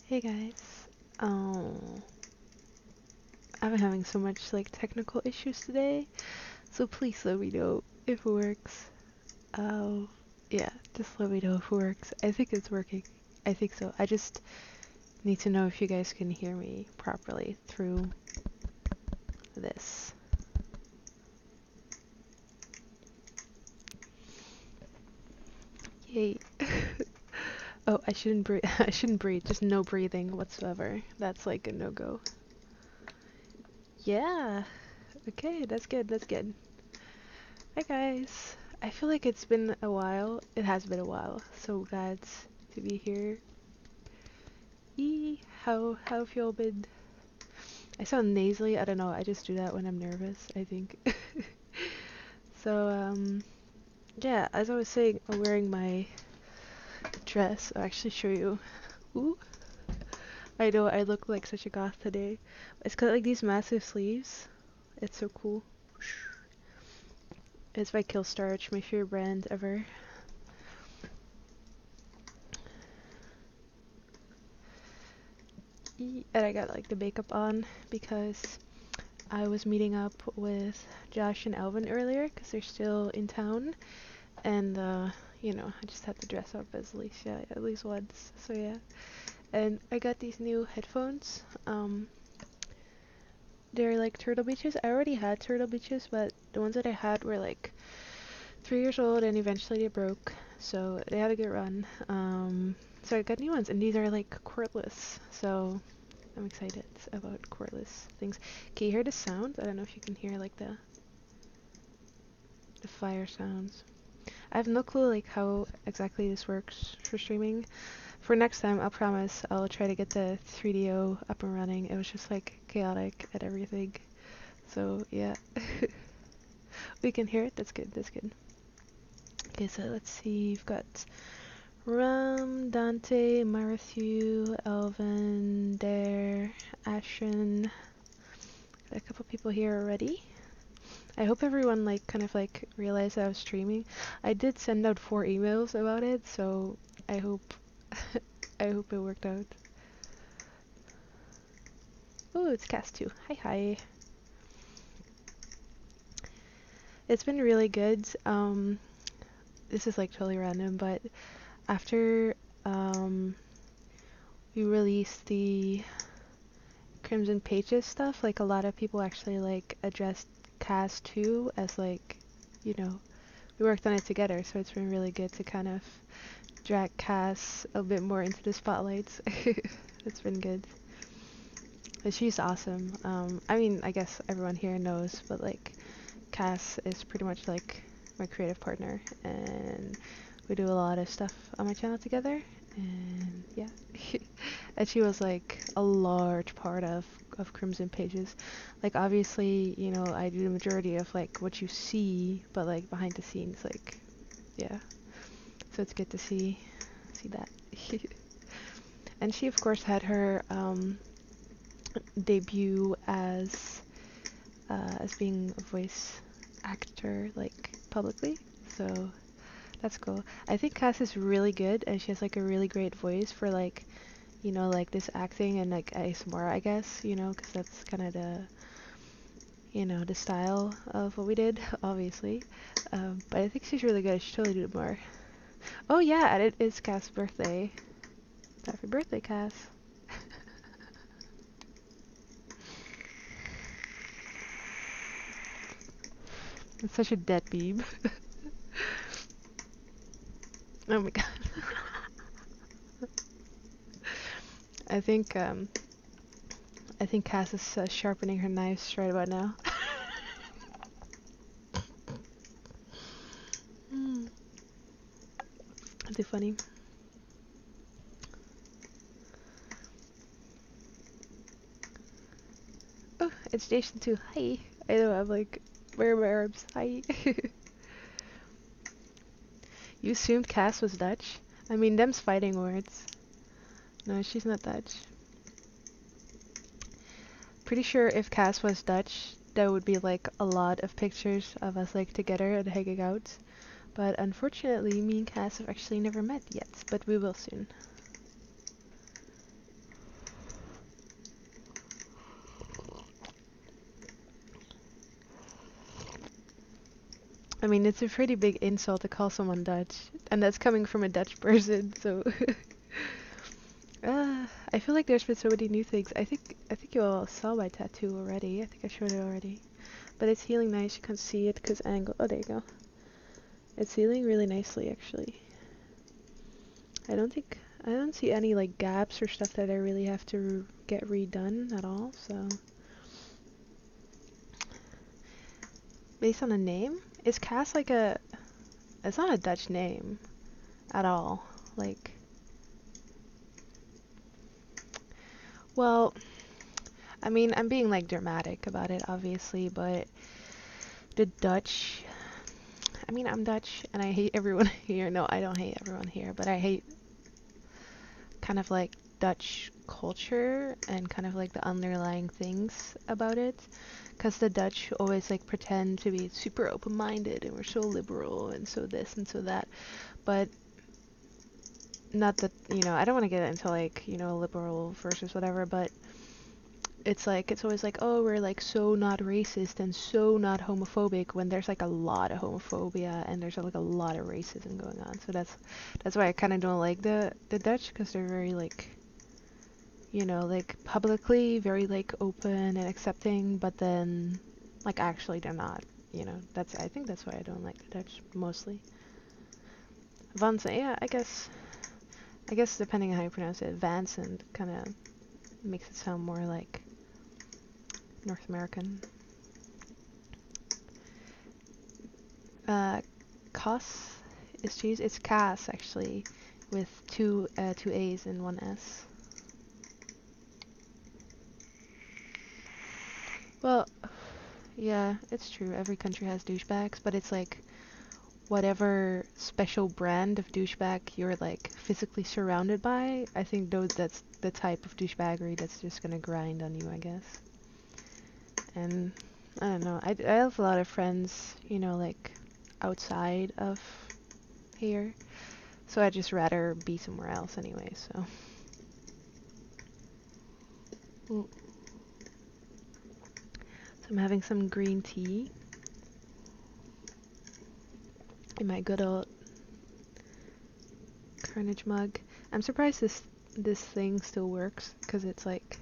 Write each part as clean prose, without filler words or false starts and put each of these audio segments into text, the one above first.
Hey guys. Um, I'm having so much like technical issues today, so please let me know if it works. Um, yeah, just let me know if it works. I think it's working. I think so. I just need to know if you guys can hear me properly through this. Yay. Oh, I shouldn't breathe. I shouldn't breathe. Just no breathing whatsoever. That's like a no-go. Yeah. Okay, that's good. That's good. Hi guys. I feel like it's been a while. It has been a while. So glad to be here. How have y'all been? I sound nasally. I don't know. I just do that when I'm nervous, I think. So yeah, as I was saying, I'm wearing my dress. I'll actually show you. Ooh. I know I look like such a goth today. It's got like these massive sleeves. It's so cool. It's by Kill Starch, my favorite brand ever. And I got like the makeup on because I was meeting up with Josh and Alvin earlier because they're still in town, and you know, I just had to dress up as Alicia at least once. So yeah, and I got these new headphones. They're like Turtle Beaches. I already had Turtle Beaches, but the ones that I had were like 3 years old, and eventually they broke. So they had a good run. So I got new ones, and these are like cordless. So I'm excited about cordless things. Can you hear the sound? I don't know if you can hear like the fire sounds. I have no clue like how exactly this works for streaming. For next time, I'll promise I'll try to get the 3DO up and running. It was just like chaotic at everything. So yeah, we can hear it. That's good. That's good. Okay, so let's see. You've got Rum, Dante, Matthew, Elvin, Dare, Ashen. Got a couple people here already. I hope everyone like kind of like realized I was streaming. I did send out 4 emails about it, so I hope I hope it worked out. Oh, it's Cast 2. Hi. It's been really good. This is like totally random, but after we released the Crimson Pages stuff, like a lot of people actually like addressed Cast 2 as like, you know, we worked on it together, so it's been really good to kind of drag Cass a bit more into the spotlights. It's been good. But she's awesome. I mean, I guess everyone here knows, but like Cass is pretty much like my creative partner, and we do a lot of stuff on my channel together, and yeah. And she was like a large part of Crimson Pages. Like obviously, you know, I do the majority of like what you see, but like behind the scenes, like yeah. So it's good to see that. And she of course had her debut as being a voice actor like publicly. So that's cool. I think Cass is really good, and she has like a really great voice for like, you know, like this acting and like ASMR, I guess, you know, because that's kind of the, you know, the style of what we did, obviously. But I think she's really good. She totally do more. Oh yeah, and it is Cass' birthday. Happy birthday, Cass. It's such a dead meme. Oh my god. I think Cass is sharpening her knives right about now. Mm. Too funny. Oh, it's Jason too. Hi. I know I'm like, where are my arms? Hi. You assumed Cass was Dutch? I mean, them's fighting words. No, she's not Dutch. Pretty sure if Cass was Dutch, there would be like a lot of pictures of us like together and hanging out. But unfortunately, me and Cass have actually never met yet, but we will soon. I mean, it's a pretty big insult to call someone Dutch, and that's coming from a Dutch person, so I feel like there's been so many new things. I think you all saw my tattoo already. I think I showed it already. But it's healing nice. You can't see it because angle. Oh, there you go. It's healing really nicely, actually. I don't see any like gaps or stuff that I really have to get redone at all. So, based on the name, is Cass like a? It's not a Dutch name at all. Like, well, I mean, I'm being like dramatic about it, obviously, but the Dutch. I mean, I'm Dutch and I hate everyone here. No, I don't hate everyone here, but I hate kind of like Dutch culture and kind of like the underlying things about it. Because the Dutch always like pretend to be super open-minded and we're so liberal and so this and so that. But not that, I don't want to get into like, liberal versus whatever, but it's like, it's always like, oh, we're like so not racist and so not homophobic when there's like a lot of homophobia and there's like a lot of racism going on. So that's why I kind of don't like the Dutch, because they're very like, like publicly very like open and accepting, but then like actually they're not, I think that's why I don't like the Dutch mostly. Vans, yeah, I guess depending on how you pronounce it, Vans and kind of makes it sound more like North American. Cass is cheese. It's Cass actually, with two A's and one S. Well, yeah, it's true. Every country has douchebags, but it's like whatever special brand of douchebag you're like physically surrounded by. I think that's the type of douchebaggery that's just gonna grind on you, I guess. And I don't know. I have a lot of friends, like outside of here, so I'd just rather be somewhere else anyway. So. So I'm having some green tea in my good old Carnage mug. I'm surprised this thing still works, because it's like,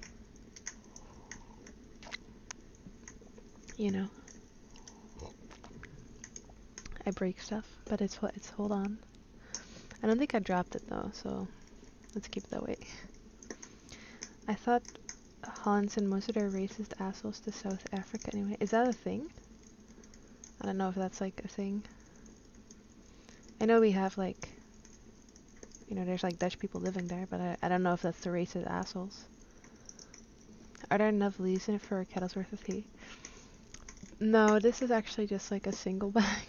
I break stuff, but it's hold on. I don't think I dropped it though, so let's keep it that way. I thought Holland sent most of their racist assholes to South Africa anyway. Is that a thing? I don't know if that's like a thing. I know we have like, there's like Dutch people living there, but I don't know if that's the racist assholes. Are there enough leaves in it for a kettle's worth of tea? No, this is actually just like a single bag.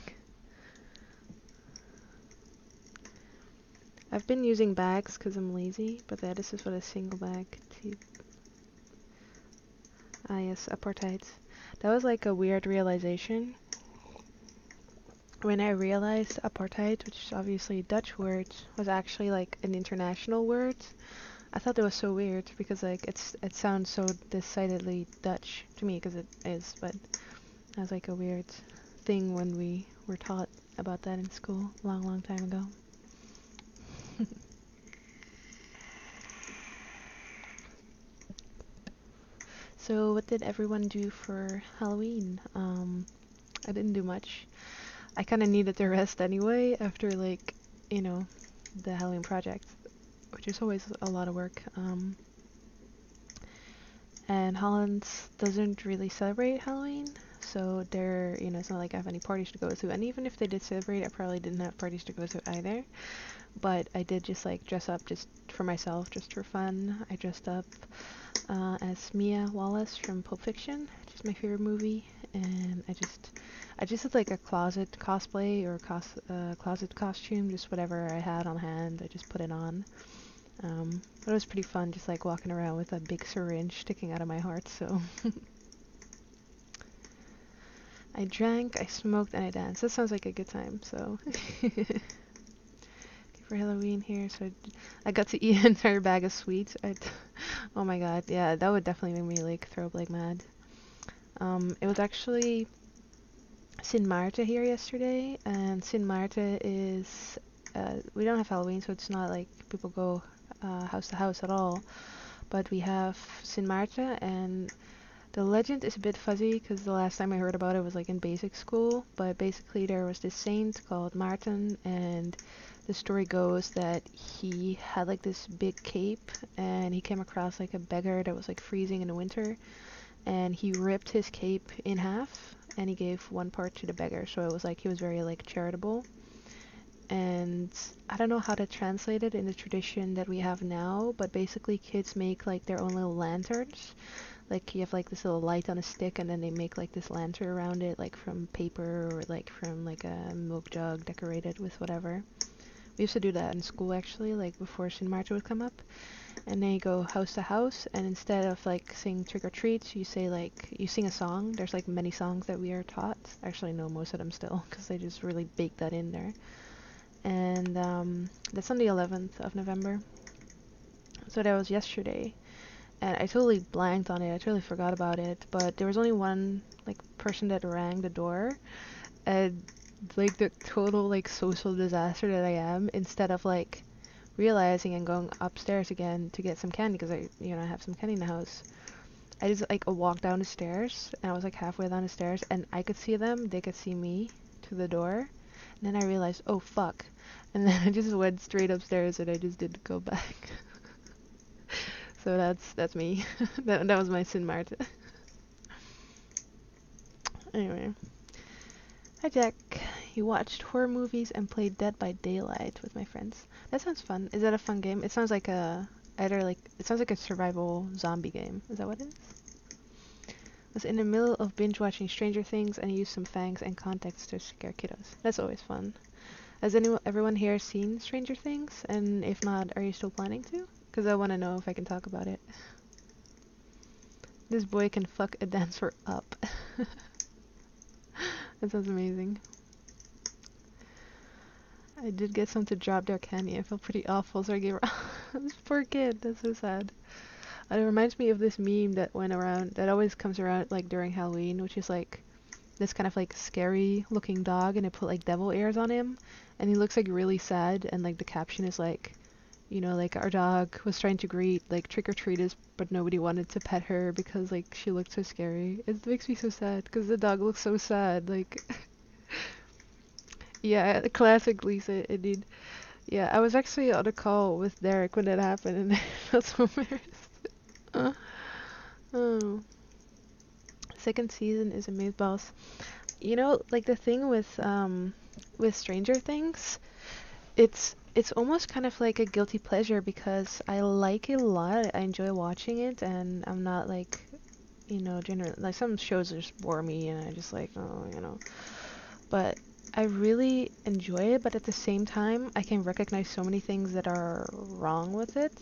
I've been using bags because I'm lazy, but yeah, this is what a single bag tea. Ah yes, apartheid. That was like a weird realization. When I realized apartheid, which is obviously a Dutch word, was actually like an international word, I thought that was so weird because like it sounds so decidedly Dutch to me, because it is, but that was like a weird thing when we were taught about that in school a long time ago. So what did everyone do for Halloween? I didn't do much. I kind of needed to rest anyway after like, the Halloween project, which is always a lot of work. And Holland doesn't really celebrate Halloween, so they're, it's not like I have any parties to go to. And even if they did celebrate, I probably didn't have parties to go to either. But I did just like dress up just for myself, just for fun. I dressed up as Mia Wallace from Pulp Fiction, which is my favorite movie, and I just did like a closet cosplay or closet costume, just whatever I had on hand. I just put it on. But it was pretty fun, just like walking around with a big syringe sticking out of my heart. So I drank, I smoked, and I danced. That sounds like a good time. So. For Halloween here, so I got to eat an entire bag of sweets. Oh my god, yeah, that would definitely make me like throw up like mad. It was actually Sint Maarten here yesterday, and Sint Maarten is we don't have Halloween, so it's not like people go house to house at all. But we have Sint Maarten, and the legend is a bit fuzzy because the last time I heard about it was like in basic school. But basically, there was this saint called Maarten, and the story goes that he had like this big cape, and he came across like a beggar that was like freezing in the winter, and he ripped his cape in half, and he gave one part to the beggar. So it was like he was very like charitable. And I don't know how to translate it in the tradition that we have now, but basically kids make like their own little lanterns. Like you have like this little light on a stick, and then they make like this lantern around it, like from paper or like from like a milk jug decorated with whatever. We used to do that in school actually, like before Sint Maarten would come up. And then you go house to house, and instead of like saying trick or treats, you say like, you sing a song. There's like many songs that we are taught. Actually, no, most of them still, because they just really bake that in there. And that's on the 11th of November. So that was yesterday. And I totally blanked on it. I totally forgot about it. But there was only one like person that rang the door, and like the total like social disaster that I am, instead of like realizing and going upstairs again to get some candy, because I have some candy in the house, I just like walked down the stairs, and I was like halfway down the stairs, and I could see them, they could see me to the door, and then I realized, oh fuck, and then I just went straight upstairs, and I just didn't go back. So that's me. that was my Sint Maarten. Anyway, hi Jack. You watched horror movies and played Dead by Daylight with my friends. That sounds fun. Is that a fun game? It sounds like it sounds like a survival zombie game. Is that what it is? Was in the middle of binge watching Stranger Things and used some fangs and context to scare kiddos. That's always fun. Has everyone here seen Stranger Things? And if not, are you still planning to? Because I want to know if I can talk about it. This boy can fuck a dancer up. That sounds amazing. I did get some to drop their candy. I felt pretty awful, so I gave her. This poor kid. That's so sad. It reminds me of this meme that went around, that always comes around like during Halloween, which is like this kind of like scary looking dog, and they put like devil ears on him, and he looks like really sad, and like the caption is like, like our dog was trying to greet like trick-or-treaters, but nobody wanted to pet her because like she looked so scary. It makes me so sad because the dog looks so sad. Like, yeah, classic Lisa, indeed. Yeah, I was actually on a call with Derek when that happened, and I felt so embarrassed. Oh. Second season is Amazeballs. Like the thing with Stranger Things, it's almost kind of like a guilty pleasure because I like it a lot. I enjoy watching it, and I'm not like, generally like some shows just bore me, and I just like, oh. But I really enjoy it, but at the same time, I can recognize so many things that are wrong with it.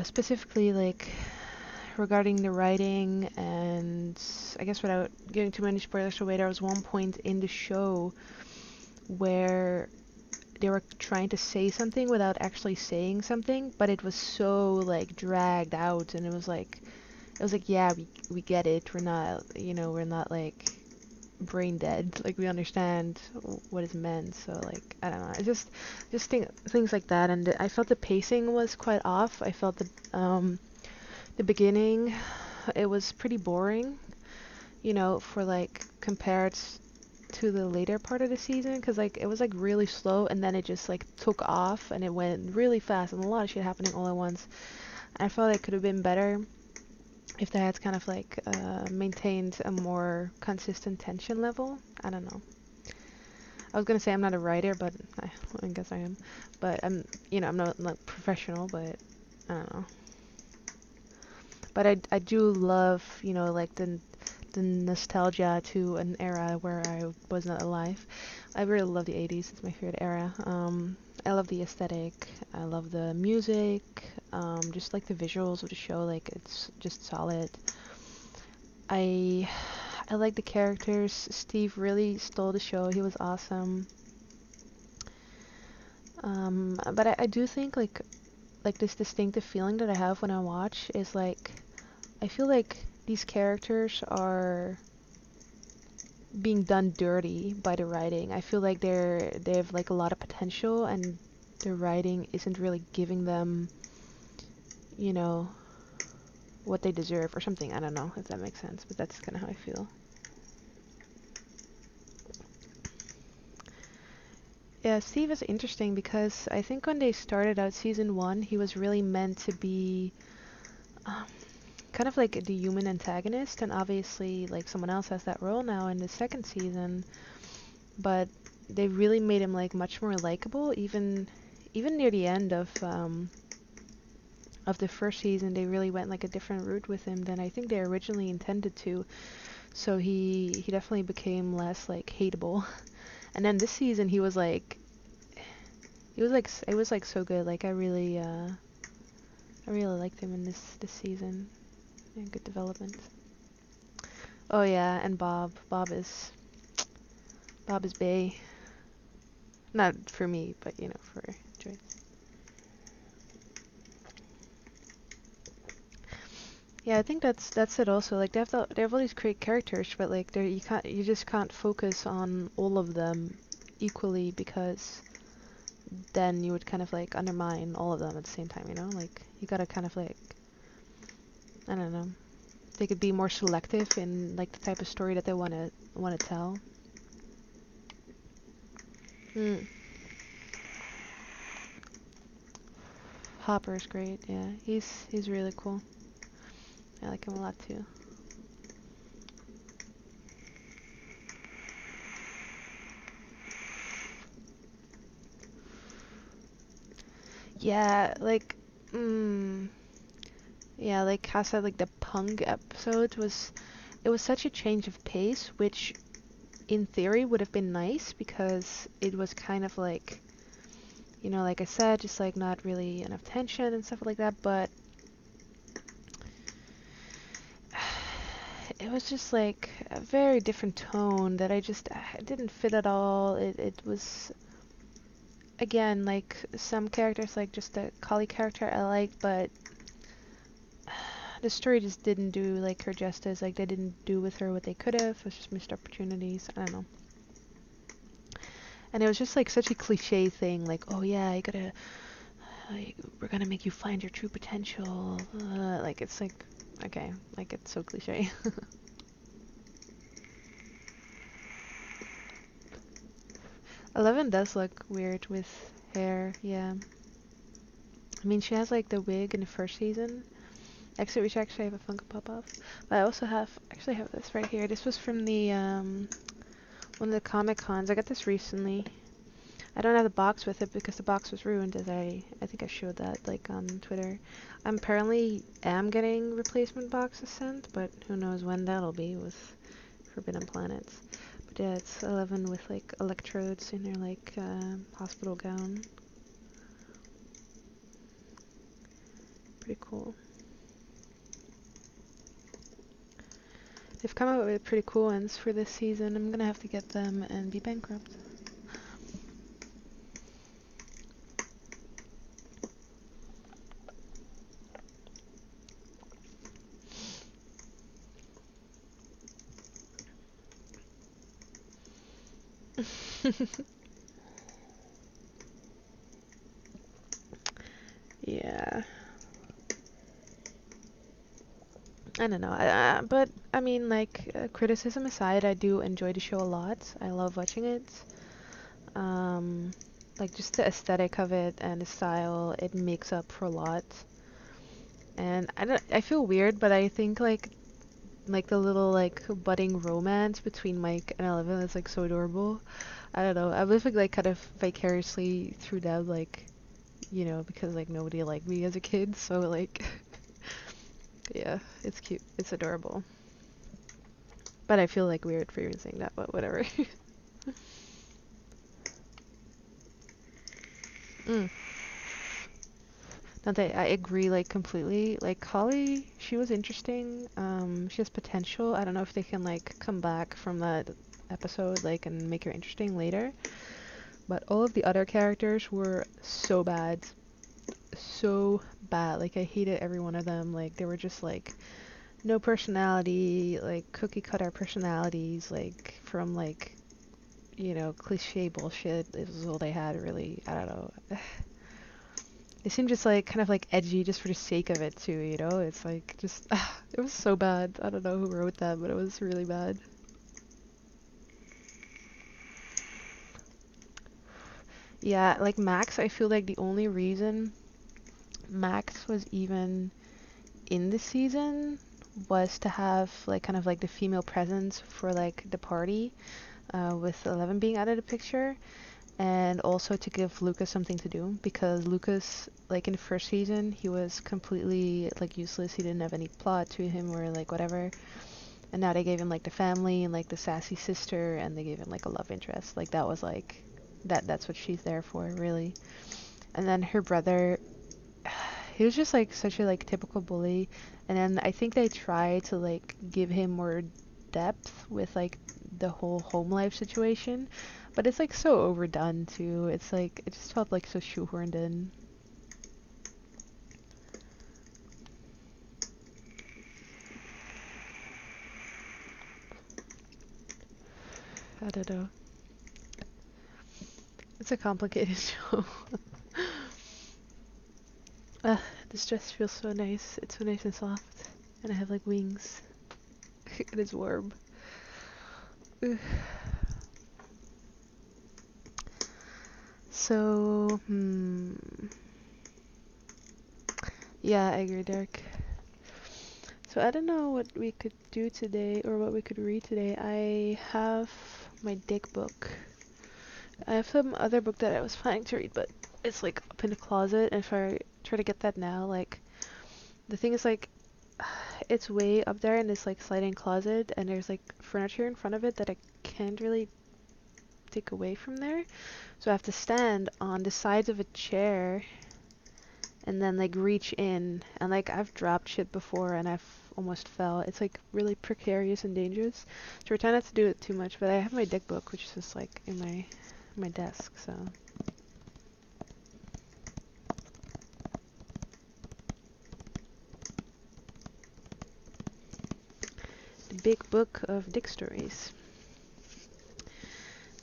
Specifically, like regarding the writing, and I guess without getting too many spoilers away, there was one point in the show where they were trying to say something without actually saying something, but it was so like dragged out, and it was like, yeah, we get it. We're not like brain dead. Like we understand what is meant. So like I don't know. It's just things like that. And I felt the pacing was quite off. I felt the beginning, it was pretty boring. For like compared to the later part of the season, because like it was like really slow, and then it just like took off, and it went really fast, and a lot of shit happening all at once. I felt it could have been better if they had kind of like maintained a more consistent tension level. I don't know. I was gonna say I'm not a writer, but I guess I am. But I'm not professional, but I don't know. But I do love, like the nostalgia to an era where I was not alive. I really love the 80s. It's my favorite era. I love the aesthetic. I love the music. Just like the visuals of the show. Like it's just solid. I like the characters. Steve really stole the show. He was awesome. But I do think like this distinctive feeling that I have when I watch is like, I feel like these characters are being done dirty by the writing. I feel like they have like a lot of potential, and the writing isn't really giving them, you know, what they deserve or something. I don't know if that makes sense, but that's kind of how I feel. Yeah, Steve is interesting because I think when they started out season 1, he was really meant to be um, kind of like the human antagonist, and obviously like someone else has that role now in the second season, but they really made him like much more likable. Even near the end of the first season, they really went like a different route with him than I think they originally intended to. So he definitely became less like hateable. And then this season it was like so good. Like I really liked him in this season. Yeah, good development. Oh yeah, and Bob is bae. Not for me, but you know, for Joyce. Yeah, I think that's it also. Like they have all these great characters, but like you just can't focus on all of them equally, because then you would kind of like undermine all of them at the same time, you know? Like you gotta kind of like, I don't know. They could be more selective in like the type of story that they wanna tell. Hmm. Hopper's great, yeah. He's really cool. I like him a lot too. Yeah, like, yeah, like Cass said, like the punk episode it was such a change of pace, which in theory would have been nice because it was kind of like, you know, like I said, just like not really enough tension and stuff like that, but it was just like a very different tone that it didn't fit at all. It was, again, like some characters, like just the Kali character I liked, but the story just didn't do like her justice. Like they didn't do with her what they could have. It was just missed opportunities. I don't know. And it was just like such a cliche thing, like, oh yeah, we're gonna make you find your true potential. Like it's like, okay, like it's so cliche. 11 does look weird with hair, yeah. I mean, she has like the wig in the first season, which actually I have a Funko Pop of. But I also actually have this right here. This was from the one of the Comic Cons. I got this recently. I don't have the box with it because the box was ruined, as I think I showed that like on Twitter. I apparently am getting replacement boxes sent, but who knows when that'll be with Forbidden Planets. But yeah, it's 11 with like electrodes in her like hospital gown. Pretty cool. They've come out with pretty cool ones for this season. I'm gonna have to get them and be bankrupt. Yeah. I don't know. But I mean, like, criticism aside, I do enjoy the show a lot. I love watching it. Um, like just the aesthetic of it and the style, it makes up for a lot. And I feel weird, but I think like the little like budding romance between Mike and 11 is like so adorable. I don't know. I'm living like kind of vicariously through them, like, you know, because like nobody liked me as a kid, so like yeah, it's cute. It's adorable. But I feel like weird for even saying that, but whatever. mm. Dante, I agree like completely. Like Holly, she was interesting. She has potential. I don't know if they can like come back from that episode like and make her interesting later. But all of the other characters were so bad. So bad. Like I hated every one of them. Like they were just like no personality, like cookie cutter personalities, like from like, you know, cliche bullshit. It was all they had, really. I don't know. They seemed just like kind of like edgy just for the sake of it too, you know? It's like just it was so bad. I don't know who wrote that, but it was really bad. Yeah, like Max, I feel like the only reason Max was even in the season was to have like kind of like the female presence for like the party, with 11 being out of the picture, and also to give Lucas something to do, because Lucas, like in the first season, he was completely like useless. He didn't have any plot to him or like whatever. And now they gave him like the family and like the sassy sister, and they gave him like a love interest. Like that was like that's what she's there for, really. And then her brother, he was just like such a like typical bully. And then I think they tried to like give him more depth with like the whole home life situation, but it's like so overdone too. It's like it just felt like so shoehorned in. I don't know. It's a complicated show. This dress feels so nice. It's so nice and soft, and I have like wings. It is warm. Ugh. So, yeah, I agree, Derek. So I don't know what we could do today or what we could read today. I have my dick book. I have some other book that I was planning to read, but it's like up in the closet, and if I try to get that now, like the thing is like it's way up there in this like sliding closet, and there's like furniture in front of it that I can't really take away from there. So I have to stand on the sides of a chair and then like reach in, and like I've dropped shit before and I've almost fell. It's like really precarious and dangerous. So I try not to do it too much, but I have my dick book, which is just like in my desk, so. The big book of dick stories.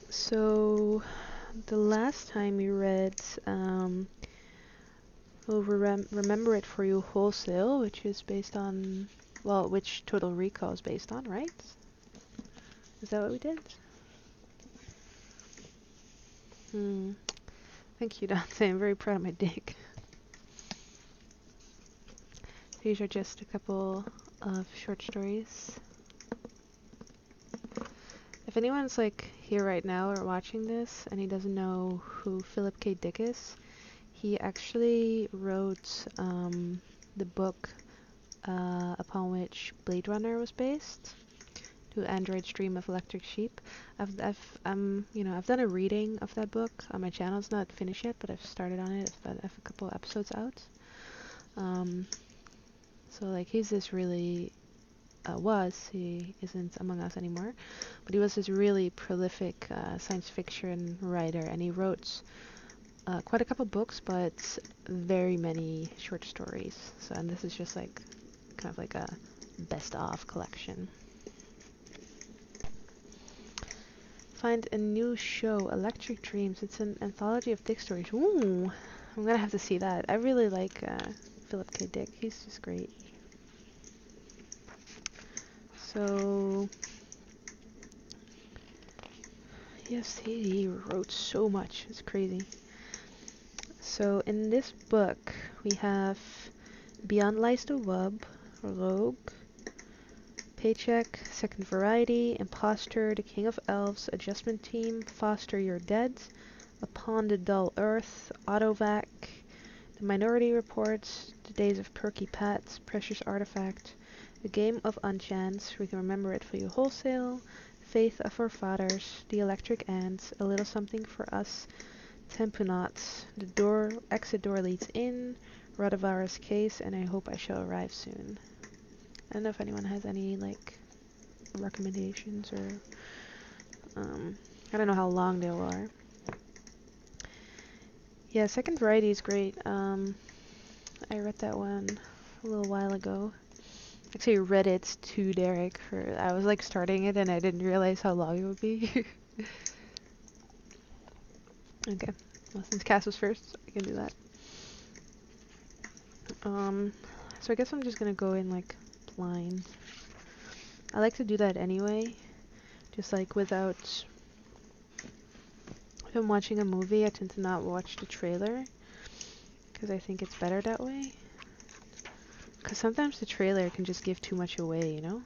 So the last time we read we'll remember it for you wholesale, which is based on, well, which Total Recall is based on, right? Is that what we did? Thank you, Dante. I'm very proud of my dick. These are just a couple of short stories. If anyone's like here right now or watching this and he doesn't know who Philip K. Dick is, he actually wrote the book upon which Blade Runner was based, To Android's Dream of Electric Sheep. I've done a reading of that book on my channel. It's not finished yet, but I've started on it. I have a couple episodes out. So like he's this really he isn't among us anymore, but he was this really prolific science fiction writer, and he wrote quite a couple books, but very many short stories. So, and this is just like kind of like a best of collection. Find a new show, Electric Dreams. It's an anthology of dick stories. Ooh, I'm gonna have to see that. I really like Philip K. Dick. He's just great. So, yes, he wrote so much. It's crazy. So, in this book, we have Beyond Lies the Wub, Rogue, Paycheck, Second Variety, Imposter, The King of Elves, Adjustment Team, Foster Your Dead, Upon the Dull Earth, Autovac, The Minority Reports, The Days of Perky Pat, Precious Artifact, A Game of Unchance, We Can Remember It for You Wholesale, Faith of Our Fathers, The Electric Ants, A Little Something for Us, Tempunauts, Exit Door Leads In, Rotavirus Case, and I Hope I Shall Arrive Soon. I don't know if anyone has any like recommendations or I don't know how long they are. Yeah, Second Variety is great. I read that one a little while ago. actually read it to Derek for, I was like starting it and I didn't realize how long it would be. Okay, well since Cass was first, I can do that. So I guess I'm just gonna go in like blind. I like to do that anyway, just like without, if I'm watching a movie, I tend to not watch the trailer, because I think it's better that way. Because sometimes the trailer can just give too much away, you know?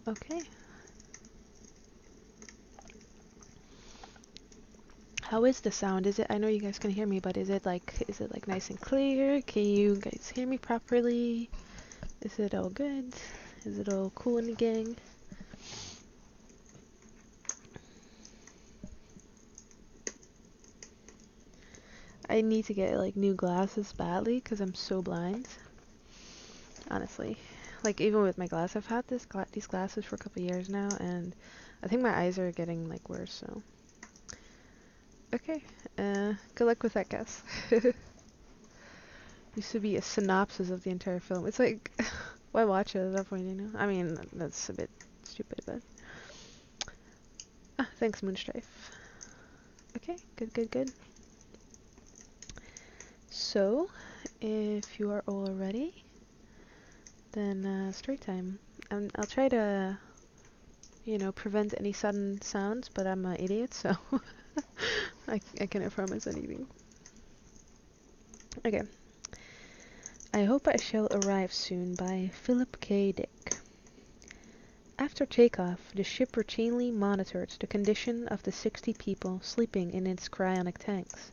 Okay. How is the sound? Is it, I know you guys can hear me, but is it like nice and clear? Can you guys hear me properly? Is it all good? Is it all cool in the gang? I need to get like new glasses badly because I'm so blind. Honestly. Like even with my glasses, I've had these glasses for a couple years now and I think my eyes are getting like worse, so. Okay, good luck with that guess. Used to be a synopsis of the entire film. It's like, why watch it at that point, you know? I mean, that's a bit stupid, but... Ah, thanks, Moonstrife. Okay, good. So, if you are all ready, then story time. I'll try to, you know, prevent any sudden sounds, but I'm an idiot, so I cannot promise anything. Okay. I Hope I Shall Arrive Soon by Philip K. Dick. After takeoff, the ship routinely monitored the condition of the 60 people sleeping in its cryonic tanks.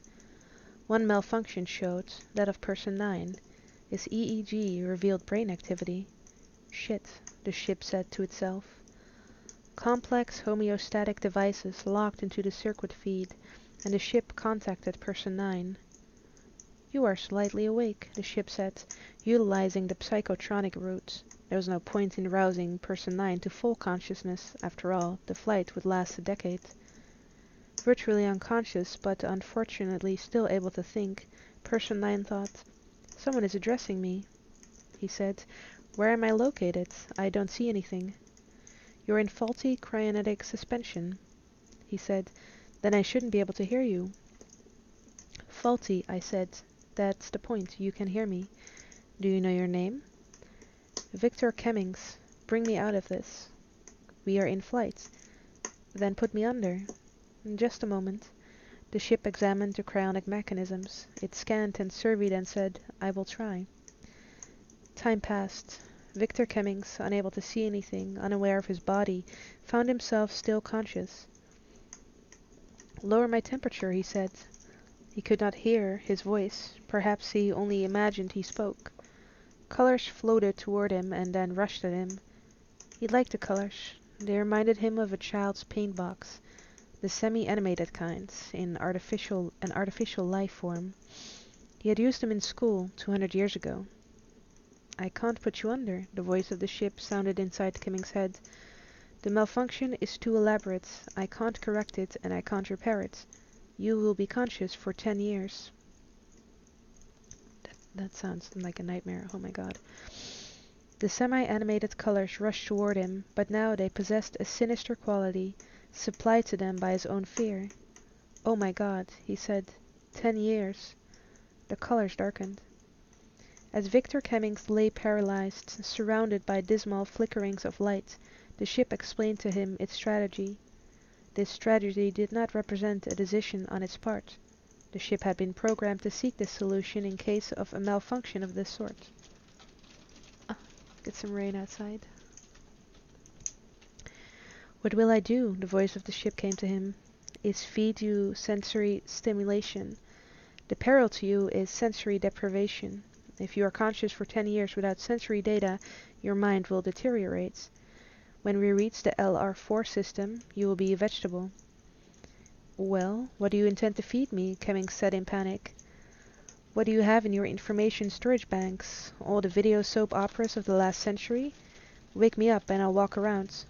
One malfunction showed, that of Person 9. His EEG revealed brain activity. Shit, the ship said to itself. Complex homeostatic devices locked into the circuit feed, and the ship contacted Person 9. You are slightly awake, the ship said, utilizing the psychotronic route. There was no point in rousing Person 9 to full consciousness. After all, the flight would last a decade. Virtually unconscious, but unfortunately still able to think, Person 9 thought, "Someone is addressing me." He said, "Where am I located? I don't see anything." "You're in faulty cryonic suspension." He said, "Then I shouldn't be able to hear you." "Faulty," I said. "That's the point. You can hear me. Do you know your name?" "Victor Cummings. Bring me out of this." "We are in flight." "Then put me under." "In just a moment." The ship examined the cryonic mechanisms. It scanned and surveyed and said, "I will try." Time passed. Victor Cummings, unable to see anything, unaware of his body, found himself still conscious. "Lower my temperature," he said. He could not hear his voice. Perhaps he only imagined he spoke. Colors floated toward him and then rushed at him. He liked the colors. They reminded him of a child's paint box, the semi-animated kinds, an artificial life form. He had used them in school 200 years ago. "I can't put you under," the voice of the ship sounded inside Cummings' head. "The malfunction is too elaborate. I can't correct it and I can't repair it. You will be conscious for 10 years. That sounds like a nightmare. Oh my god. The semi-animated colors rushed toward him, but now they possessed a sinister quality, supplied to them by his own fear. "Oh my god," he said. 10 years. The colors darkened. As Victor Cummings lay paralyzed, surrounded by dismal flickerings of light, the ship explained to him its strategy. This strategy did not represent a decision on its part. The ship had been programmed to seek this solution in case of a malfunction of this sort. Get some rain outside. "What will I do?" the voice of the ship came to him. "Is feed you sensory stimulation. The peril to you is sensory deprivation. If you are conscious for 10 years without sensory data, your mind will deteriorate. When we reach the LR4 system, you will be a vegetable." "Well, what do you intend to feed me?" Cummings said in panic. "What do you have in your information storage banks? All the video soap operas of the last century? Wake me up and I'll walk around."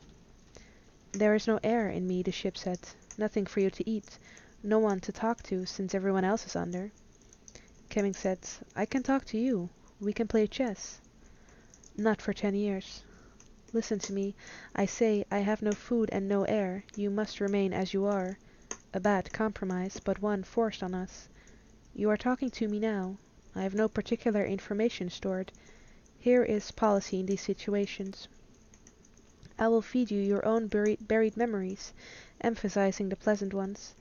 There is no air in me, the ship said. Nothing for you to eat. No one to talk to, since everyone else is under. Cumming said, I can talk to you. We can play chess. Not for 10 years. Listen to me. I say I have no food and no air. You must remain as you are. A bad compromise, but one forced on us. You are talking to me now. I have no particular information stored. Here is policy in these situations. I will feed you your own buried memories, emphasizing the pleasant ones.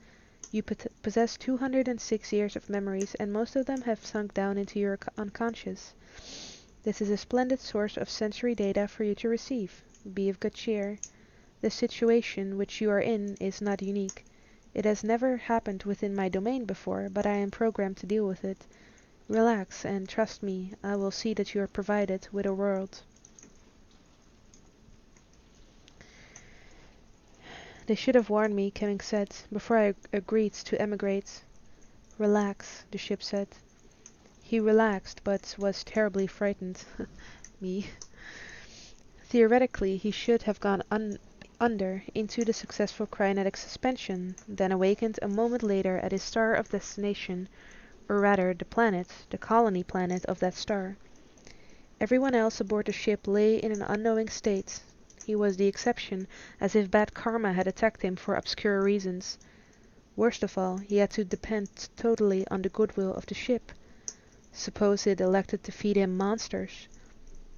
You possess 206 years of memories, and most of them have sunk down into your unconscious. This is a splendid source of sensory data for you to receive. Be of good cheer. The situation which you are in is not unique. It has never happened within my domain before, but I am programmed to deal with it. Relax, and trust me, I will see that you are provided with a world. They should have warned me, Cumming said, before I agreed to emigrate. Relax, the ship said. He relaxed, but was terribly frightened. Me. Theoretically, he should have gone under into the successful cryonetic suspension, then awakened a moment later at his star of destination, or rather the colony planet of that star. Everyone else aboard the ship lay in an unknowing state. He was the exception, as if bad karma had attacked him for obscure reasons. Worst of all, he had to depend totally on the goodwill of the ship. Suppose it elected to feed him monsters.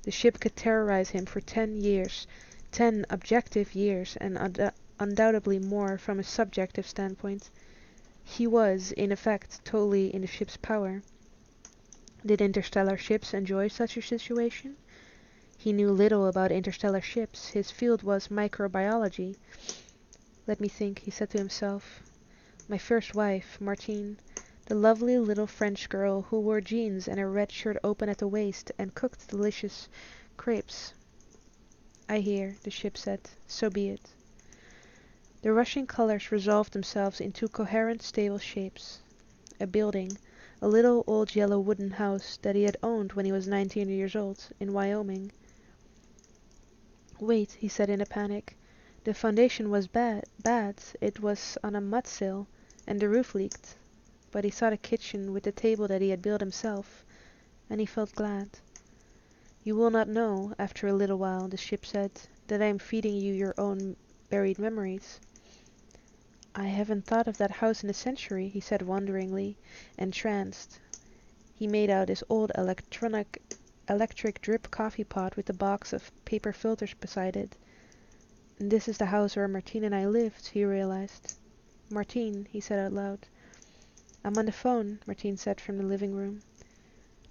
The ship could terrorize him for 10 years, 10 objective years, and undoubtedly more from a subjective standpoint. He was, in effect, totally in the ship's power. Did interstellar ships enjoy such a situation? He knew little about interstellar ships. His field was microbiology. Let me think, he said to himself. My first wife, Martine, the lovely little French girl who wore jeans and a red shirt open at the waist and cooked delicious crepes. I hear, the ship said. So be it. The rushing colors resolved themselves into coherent, stable shapes. A building, a little old yellow wooden house that he had owned when he was 19 years old, in Wyoming. Wait, he said in a panic. The foundation was bad. It was on a mud sill, and the roof leaked. But he saw the kitchen with the table that he had built himself, and he felt glad. You will not know, after a little while, the ship said, that I am feeding you your own buried memories. I haven't thought of that house in a century, he said wonderingly, entranced. He made out his old electric drip coffee pot with a box of paper filters beside it. This is the house where Martine and I lived, he realized. Martine, he said out loud. I'm on the phone, Martine said from the living room.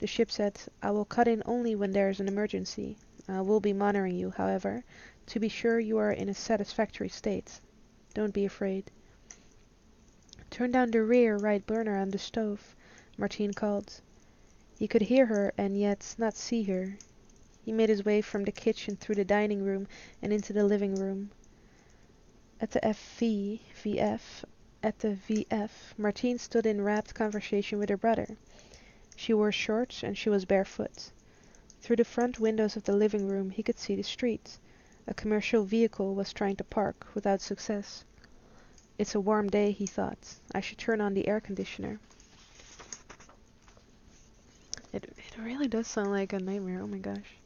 The ship said, I will cut in only when there is an emergency. I will be monitoring you, however, to be sure you are in a satisfactory state. Don't be afraid. Turn down the rear right burner on the stove, Martine called. He could hear her and yet not see her. He made his way from the kitchen through the dining room and into the living room. At the VF, Martine stood in rapt conversation with her brother. She wore shorts and she was barefoot. Through the front windows of the living room he could see the street. A commercial vehicle was trying to park, without success. It's a warm day, he thought. I should turn on the air conditioner. It really does sound like a nightmare, oh my gosh.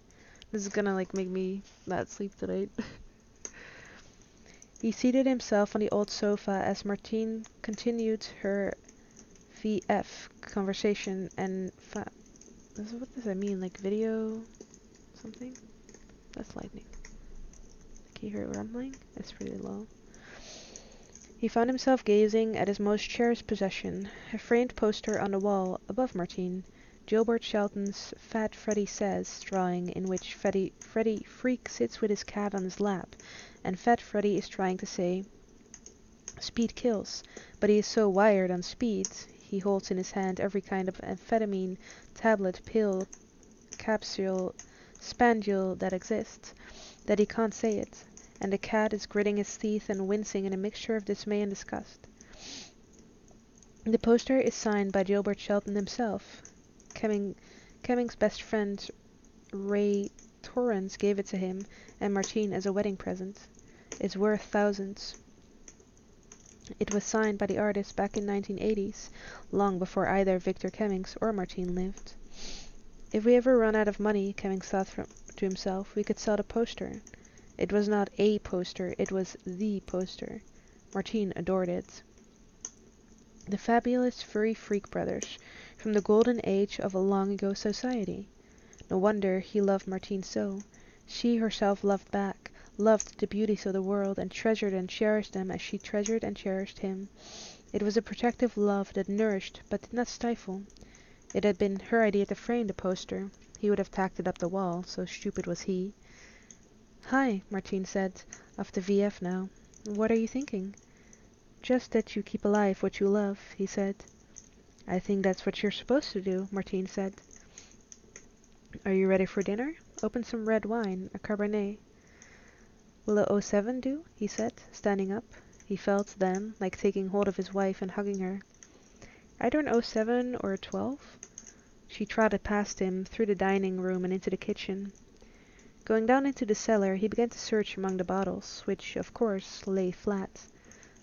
This is gonna make me not sleep tonight. He seated himself on the old sofa as Martine continued her VF conversation and what does that mean? Like video something? That's lightning. Can you hear it rumbling? It's pretty low. He found himself gazing at his most cherished possession, a framed poster on the wall above Martine, Gilbert Shelton's Fat Freddy Says drawing, in which Freddy Freak sits with his cat on his lap, and Fat Freddy is trying to say, Speed kills, but he is so wired on speed, he holds in his hand every kind of amphetamine, tablet, pill, capsule, spandule that exists, that he can't say it, and the cat is gritting his teeth and wincing in a mixture of dismay and disgust. The poster is signed by Gilbert Shelton himself. Cumming's best friend Ray Torrance gave it to him and Martine as a wedding present. It's worth thousands. It was signed by the artist back in 1980s, long before either Victor Cummings or Martine lived. If we ever run out of money, Cummings thought to himself, we could sell the poster. It was not a poster, it was the poster. Martine adored it. The fabulous furry freak brothers, from the golden age of a long-ago society. No wonder he loved Martine so. She herself loved back, loved the beauties of the world, and treasured and cherished them as she treasured and cherished him. It was a protective love that nourished but did not stifle. It had been her idea to frame the poster. He would have tacked it up the wall, so stupid was he. "Hi," Martine said, off the VF now. "What are you thinking?" "Just that you keep alive what you love," he said. "I think that's what you're supposed to do," Martine said. "Are you ready for dinner? Open some red wine, a Cabernet." "Will a 07 do?" he said, standing up. He felt, then, like taking hold of his wife and hugging her. "Either an 07 or a 12? She trotted past him, through the dining room and into the kitchen. Going down into the cellar, he began to search among the bottles, which, of course, lay flat.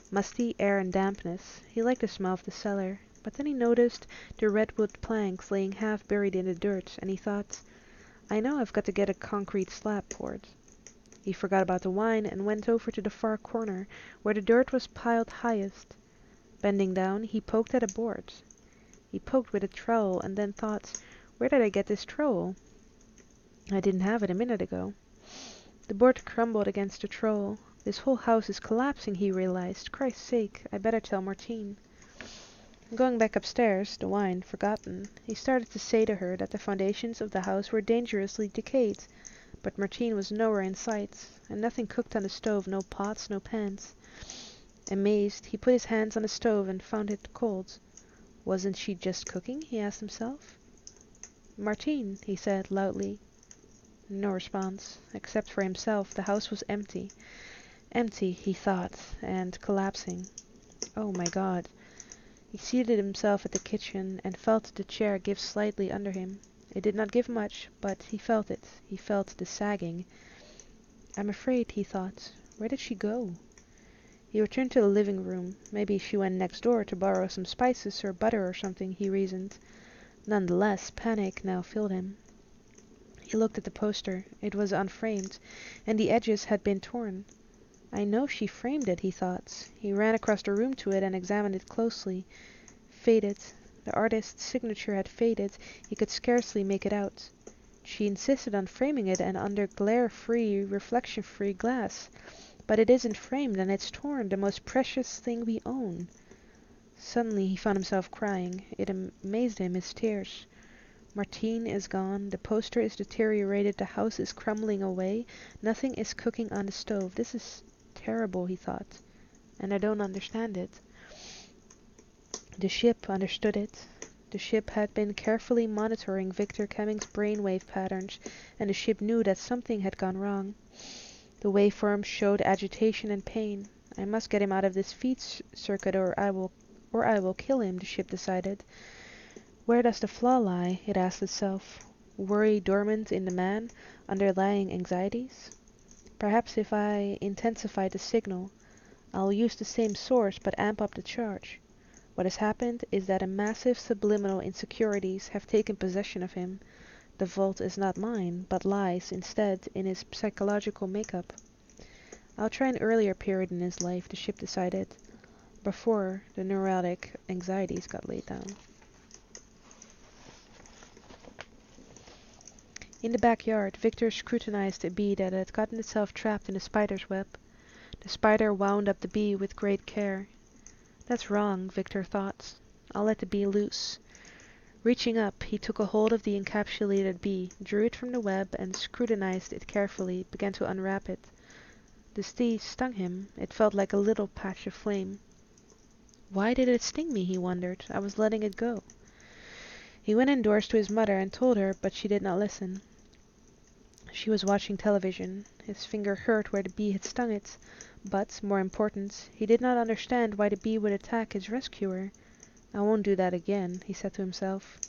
Musty air and dampness. He liked the smell of the cellar. But then he noticed the redwood planks laying half buried in the dirt, and he thought, I know I've got to get a concrete slab poured. He forgot about the wine and went over to the far corner, where the dirt was piled highest. Bending down, he poked at a board. He poked with a trowel and then thought, where did I get this trowel? I didn't have it a minute ago. The board crumbled against the trowel. This whole house is collapsing, he realized. Christ's sake, I better tell Martine. Going back upstairs, the wine forgotten, he started to say to her that the foundations of the house were dangerously decayed, but Martine was nowhere in sight, and nothing cooked on the stove, no pots, no pans. Amazed, he put his hands on the stove and found it cold. Wasn't she just cooking? He asked himself. Martine, he said loudly. No response. Except for himself, the house was empty. Empty, he thought, and collapsing. Oh my God. He seated himself at the kitchen and felt the chair give slightly under him. It did not give much, but he felt it. He felt the sagging. I'm afraid, he thought. Where did she go? He returned to the living room. Maybe she went next door to borrow some spices or butter or something, he reasoned. Nonetheless, panic now filled him. He looked at the poster. It was unframed, and the edges had been torn. I know she framed it, he thought. He ran across the room to it and examined it closely. Faded. The artist's signature had faded. He could scarcely make it out. She insisted on framing it and under glare-free, reflection-free glass. But it isn't framed and it's torn, the most precious thing we own. Suddenly he found himself crying. It amazed him, his tears. Martine is gone, the poster is deteriorated, the house is crumbling away, nothing is cooking on the stove. This is terrible, he thought, and I don't understand it. The ship understood it. The ship had been carefully monitoring Victor Cummings' brainwave patterns, and the ship knew that something had gone wrong. The waveforms showed agitation and pain. I must get him out of this feed circuit or I will kill him, the ship decided. Where does the flaw lie? It asked itself. Worry dormant in the man, underlying anxieties? Perhaps if I intensify the signal, I'll use the same source but amp up the charge. What has happened is that a massive subliminal insecurities have taken possession of him. The fault is not mine, but lies, instead, in his psychological makeup. I'll try an earlier period in his life, the ship decided, before the neurotic anxieties got laid down. In the backyard, Victor scrutinized a bee that had gotten itself trapped in a spider's web. The spider wound up the bee with great care. That's wrong, Victor thought. I'll let the bee loose. Reaching up, he took a hold of the encapsulated bee, drew it from the web, and scrutinized it carefully, began to unwrap it. The bee stung him. It felt like a little patch of flame. Why did it sting me, he wondered. I was letting it go. He went indoors to his mother and told her, but she did not listen. She was watching television. His finger hurt where the bee had stung it, but, more important, he did not understand why the bee would attack his rescuer. I won't do that again, he said to himself.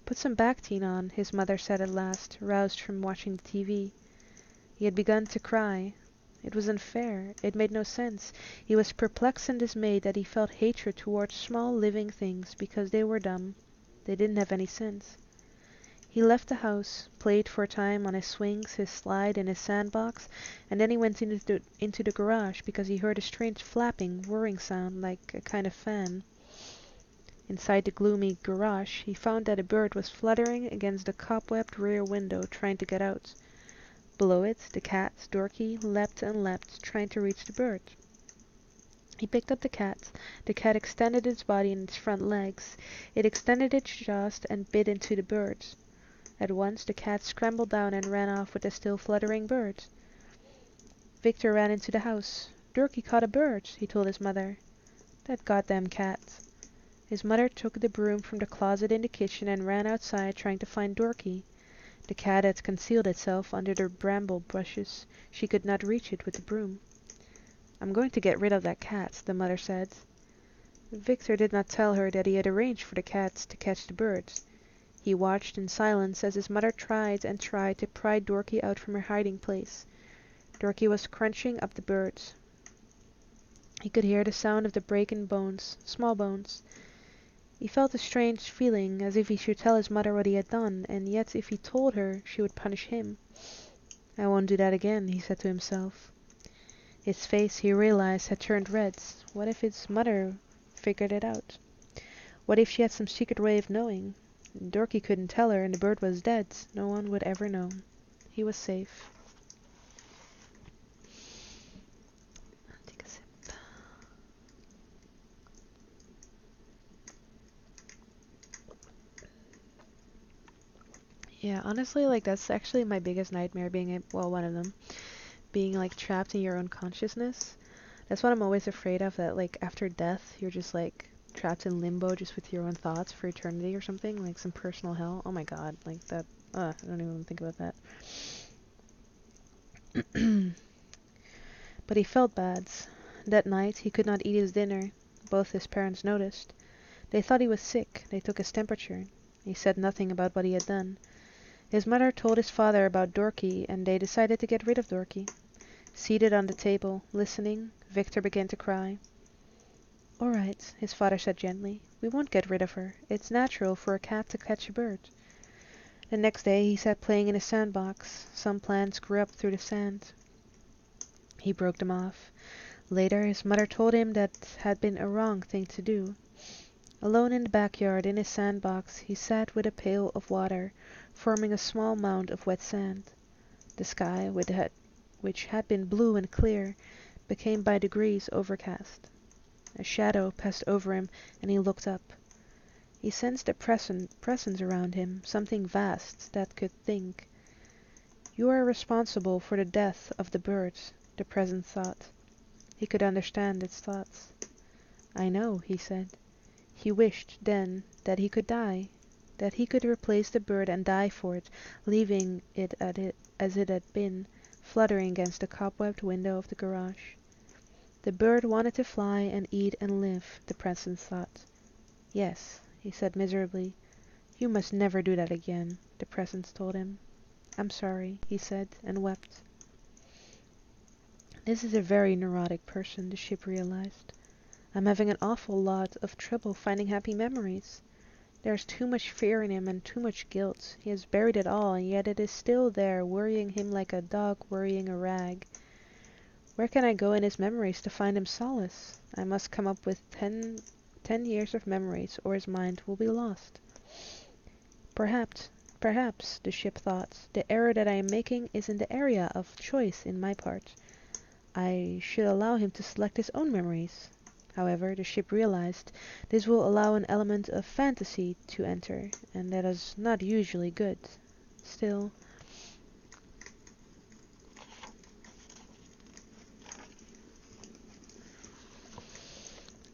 Put some Bactine on, his mother said at last, roused from watching the TV. He had begun to cry. It was unfair. It made no sense. He was perplexed and dismayed that he felt hatred towards small living things because they were dumb. They didn't have any sense. He left the house, played for a time on his swings, his slide, and his sandbox, and then he went into the garage because he heard a strange flapping, whirring sound like a kind of fan. Inside the gloomy garage, he found that a bird was fluttering against the cobwebbed rear window, trying to get out. Below it, the cat, Dorky, leapt and leapt, trying to reach the bird. He picked up the cat. The cat extended its body and its front legs. It extended its jaws and bit into the bird. At once the cat scrambled down and ran off with the still fluttering bird. Victor ran into the house. "Dorky caught a bird," he told his mother. "That goddamn cat." His mother took the broom from the closet in the kitchen and ran outside trying to find Dorky. The cat had concealed itself under the bramble bushes. She could not reach it with the broom. "I'm going to get rid of that cat," the mother said. Victor did not tell her that he had arranged for the cat to catch the birds. He watched in silence as his mother tried and tried to pry Dorky out from her hiding place. Dorky was crunching up the birds. He could hear the sound of the breaking bones, small bones. He felt a strange feeling, as if he should tell his mother what he had done, and yet if he told her, she would punish him. "I won't do that again," he said to himself. His face, he realized, had turned red. What if his mother figured it out? What if she had some secret way of knowing? Dorky couldn't tell her, and the bird was dead. No one would ever know. He was safe. Take a sip. Yeah, honestly, like that's actually my biggest nightmare, well, one of them, being like trapped in your own consciousness. That's what I'm always afraid of, that like after death, you're just like trapped in limbo just with your own thoughts for eternity or something, like some personal hell. Oh my god, like that, I don't even think about that. But he felt bad. That night, he could not eat his dinner. Both his parents noticed. They thought he was sick. They took his temperature. He said nothing about what he had done. His mother told his father about Dorky, and they decided to get rid of Dorky. Seated on the table, listening, Victor began to cry. "All right," his father said gently. "We won't get rid of her. It's natural for a cat to catch a bird." The next day he sat playing in his sandbox. Some plants grew up through the sand. He broke them off. Later his mother told him that had been a wrong thing to do. Alone in the backyard in his sandbox, he sat with a pail of water, forming a small mound of wet sand. The sky, which had been blue and clear, became by degrees overcast. A shadow passed over him, and he looked up. He sensed a presence around him, something vast that could think. "You are responsible for the death of the birds," the presence thought. He could understand its thoughts. "I know," he said. He wished, then, that he could die, that he could replace the bird and die for it, leaving it as it had been, fluttering against the cobwebbed window of the garage. The bird wanted to fly and eat and live, the presence thought. "Yes," he said miserably. "You must never do that again," the presence told him. "I'm sorry," he said, and wept. This is a very neurotic person, the ship realized. I'm having an awful lot of trouble finding happy memories. There's too much fear in him and too much guilt. He has buried it all, and yet it is still there, worrying him like a dog worrying a rag. Where can I go in his memories to find him solace? I must come up with 10 years of memories, or his mind will be lost. Perhaps, the ship thought, the error that I am making is in the area of choice in my part. I should allow him to select his own memories. However, the ship realized this will allow an element of fantasy to enter, and that is not usually good. Still,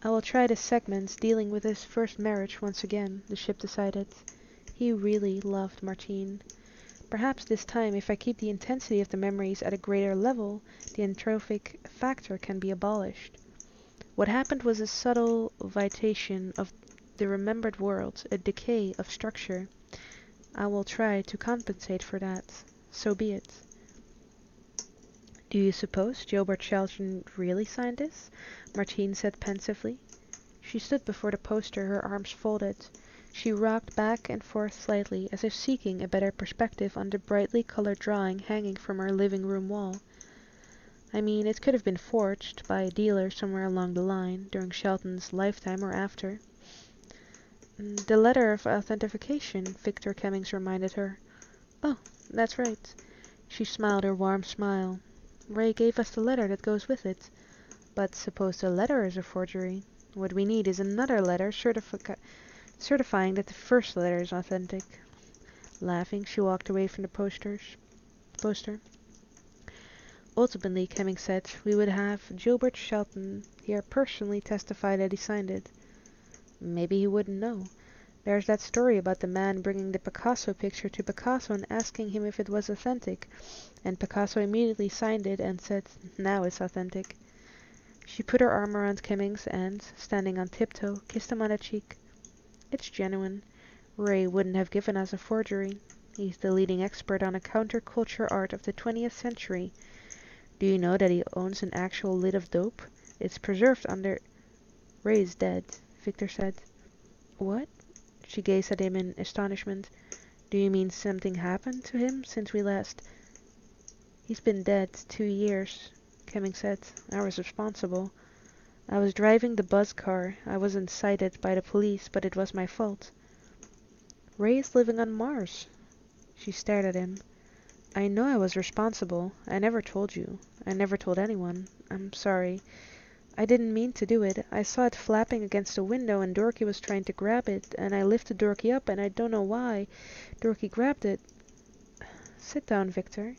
I will try the segments dealing with his first marriage once again, the ship decided. He really loved Martine. Perhaps this time, if I keep the intensity of the memories at a greater level, the entrophic factor can be abolished. What happened was a subtle vitation of the remembered world, a decay of structure. I will try to compensate for that. So be it. Do you suppose Gilbert Shelton really signed this? Martine said pensively. She stood before the poster, her arms folded. She rocked back and forth slightly, as if seeking a better perspective on the brightly colored drawing hanging from her living room wall. I mean, it could have been forged by a dealer somewhere along the line, during Shelton's lifetime or after. The letter of authentication, Victor Cummings reminded her. Oh, that's right. She smiled her warm smile. Ray gave us the letter that goes with it. But suppose the letter is a forgery. What we need is another letter certifying that the first letter is authentic. Laughing, she walked away from the poster. Ultimately, Cummings said, we would have Gilbert Shelton here personally testify that he signed it. Maybe he wouldn't know. There's that story about the man bringing the Picasso picture to Picasso and asking him if it was authentic, and Picasso immediately signed it and said, now it's authentic. She put her arm around Cummings and, standing on tiptoe, kissed him on the cheek. It's genuine. Ray wouldn't have given us a forgery. He's the leading expert on a counterculture art of the 20th century. Do you know that he owns an actual lid of dope? It's preserved under... Ray's dead, Victor said. What? She gazed at him in astonishment. Do you mean something happened to him since we last... He's been dead 2 years, Cummings said. I was responsible. I was driving the buzz car. I wasn't cited by the police, but it was my fault. Ray is living on Mars. She stared at him. I know I was responsible. I never told you. I never told anyone. I'm sorry. I didn't mean to do it. I saw it flapping against the window and Dorky was trying to grab it, and I lifted Dorky up and I don't know why. Dorky grabbed it. Sit down, Victor.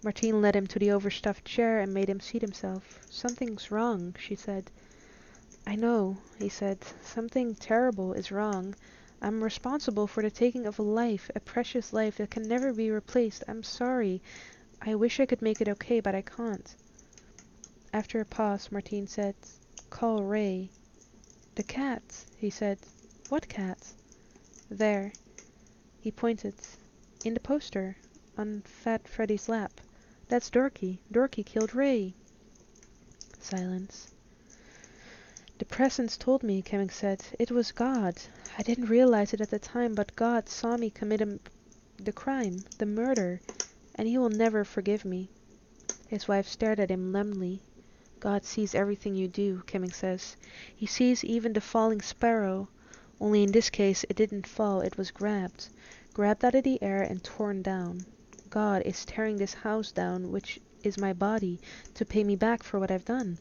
Martine led him to the overstuffed chair and made him seat himself. Something's wrong, she said. I know, he said. Something terrible is wrong. I'm responsible for the taking of a life, a precious life that can never be replaced. I'm sorry. I wish I could make it okay, but I can't. After a pause, Martine said, call Ray. The cat, he said. What cat? There. He pointed. In the poster, on Fat Freddy's lap. That's Dorky. Dorky killed Ray. Silence. The presence told me, Cummings said. It was God. I didn't realize it at the time, but God saw me commit the crime, the murder, and he will never forgive me. His wife stared at him numbly. God sees everything you do, Cummings says. He sees even the falling sparrow. Only in this case it didn't fall, it was grabbed. Grabbed out of the air and torn down. God is tearing this house down, which is my body, to pay me back for what I've done.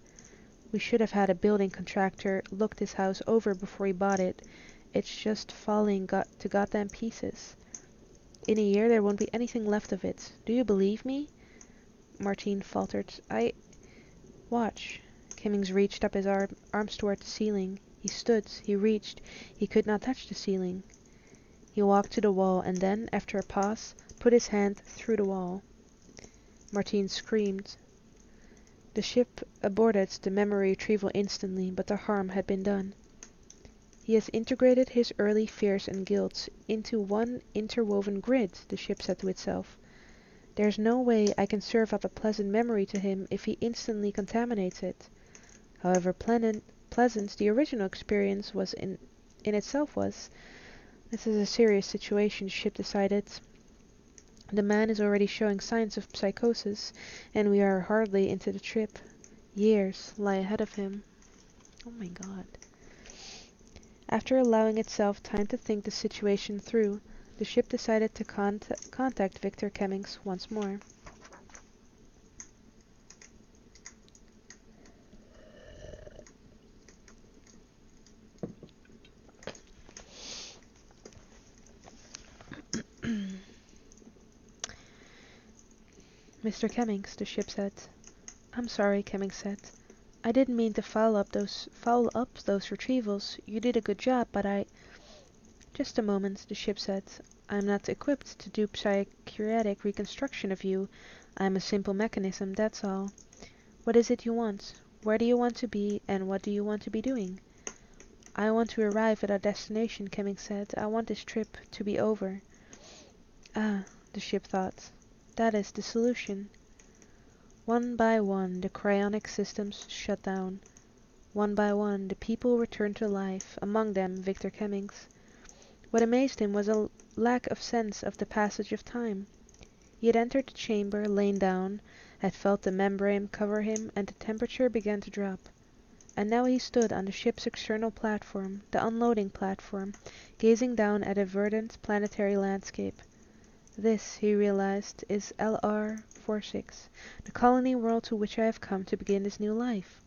We should have had a building contractor look this house over before he bought it. It's just falling to goddamn pieces. In a year there won't be anything left of it. Do you believe me? Martine faltered. Watch. Cummings reached up his arms toward the ceiling. He stood. He reached. He could not touch the ceiling. He walked to the wall and then, after a pause, put his hand through the wall. Martine screamed. The ship aborted the memory retrieval instantly, but the harm had been done. He has integrated his early fears and guilt into one interwoven grid, the ship said to itself. There's no way I can serve up a pleasant memory to him if he instantly contaminates it. However pleasant the original experience was in itself was. This is a serious situation, the ship decided. The man is already showing signs of psychosis, and we are hardly into the trip. Years lie ahead of him. Oh my god. After allowing itself time to think the situation through, the ship decided to contact Victor Cummings once more. Mr. Cummings, the ship said. I'm sorry, Cummings said. I didn't mean to foul up those retrievals. You did a good job, but I... Just a moment, the ship said. I'm not equipped to do psychiatric reconstruction of you. I'm a simple mechanism, that's all. What is it you want? Where do you want to be, and what do you want to be doing? I want to arrive at our destination, Cummings said. I want this trip to be over. Ah, the ship thought. That is the solution. One by one, the cryonic systems shut down. One by one, the people returned to life, among them Victor Cummings. What amazed him was a lack of sense of the passage of time. He had entered the chamber, lain down, had felt the membrane cover him, and the temperature began to drop. And now he stood on the ship's external platform, the unloading platform, gazing down at a verdant planetary landscape. This, he realized, is LR-46, the colony world to which I have come to begin this new life.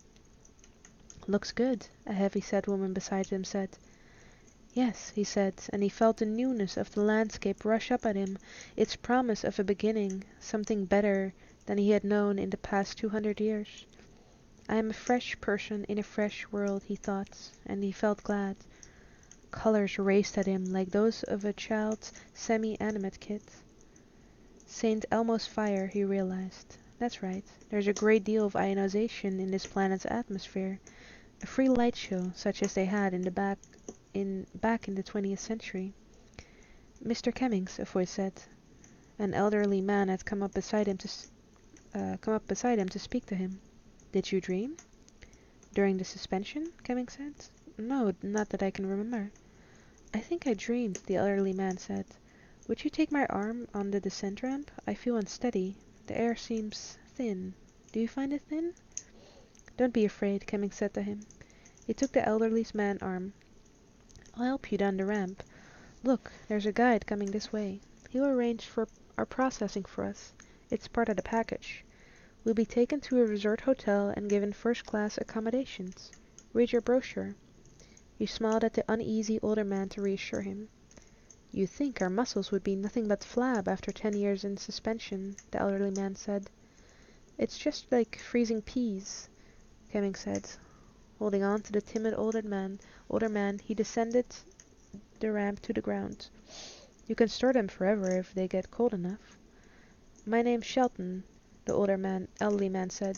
Looks good, a heavy-set woman beside him said. Yes, he said, and he felt the newness of the landscape rush up at him, its promise of a beginning, something better than he had known in the past 200 years. I am a fresh person in a fresh world, he thought, and he felt glad. Colors raced at him like those of a child's semi-animate kit. St. Elmo's fire, he realized. That's right, there's a great deal of ionization in this planet's atmosphere. A free light show, such as they had in the back in the 20th century. Mr. Cummings, a voice said. An elderly man had come up beside him to speak to him. Did you dream? During the suspension? Cummings said. No, not that I can remember. I think I dreamed, the elderly man said. Would you take my arm on the descent ramp? I feel unsteady. The air seems thin. Do you find it thin? Don't be afraid, Cummings said to him. He took the elderly man's arm. I'll help you down the ramp. Look, there's a guide coming this way. He'll arrange for our processing for us. It's part of the package. We'll be taken to a resort hotel and given first-class accommodations. Read your brochure. He smiled at the uneasy older man to reassure him. You'd think our muscles would be nothing but flab after 10 years in suspension, the elderly man said. It's just like freezing peas, Cummings said. Holding on to the timid older man, he descended the ramp to the ground. You can store them forever if they get cold enough. My name's Shelton, the elderly man said.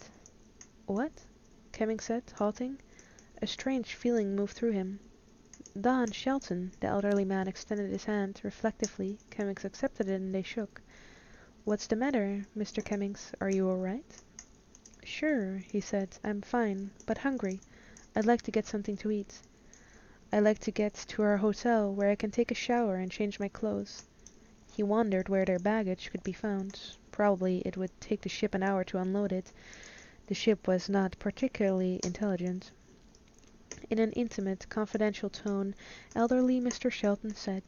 What? Cummings said, halting. A strange feeling moved through him. Don Shelton, the elderly man extended his hand reflectively. Cummings accepted it and they shook. What's the matter, Mr. Cummings? Are you all right? Sure, he said. I'm fine, but hungry. I'd like to get something to eat. I'd like to get to our hotel where I can take a shower and change my clothes. He wondered where their baggage could be found. Probably it would take the ship an hour to unload it. The ship was not particularly intelligent. In an intimate, confidential tone, elderly Mr. Shelton said,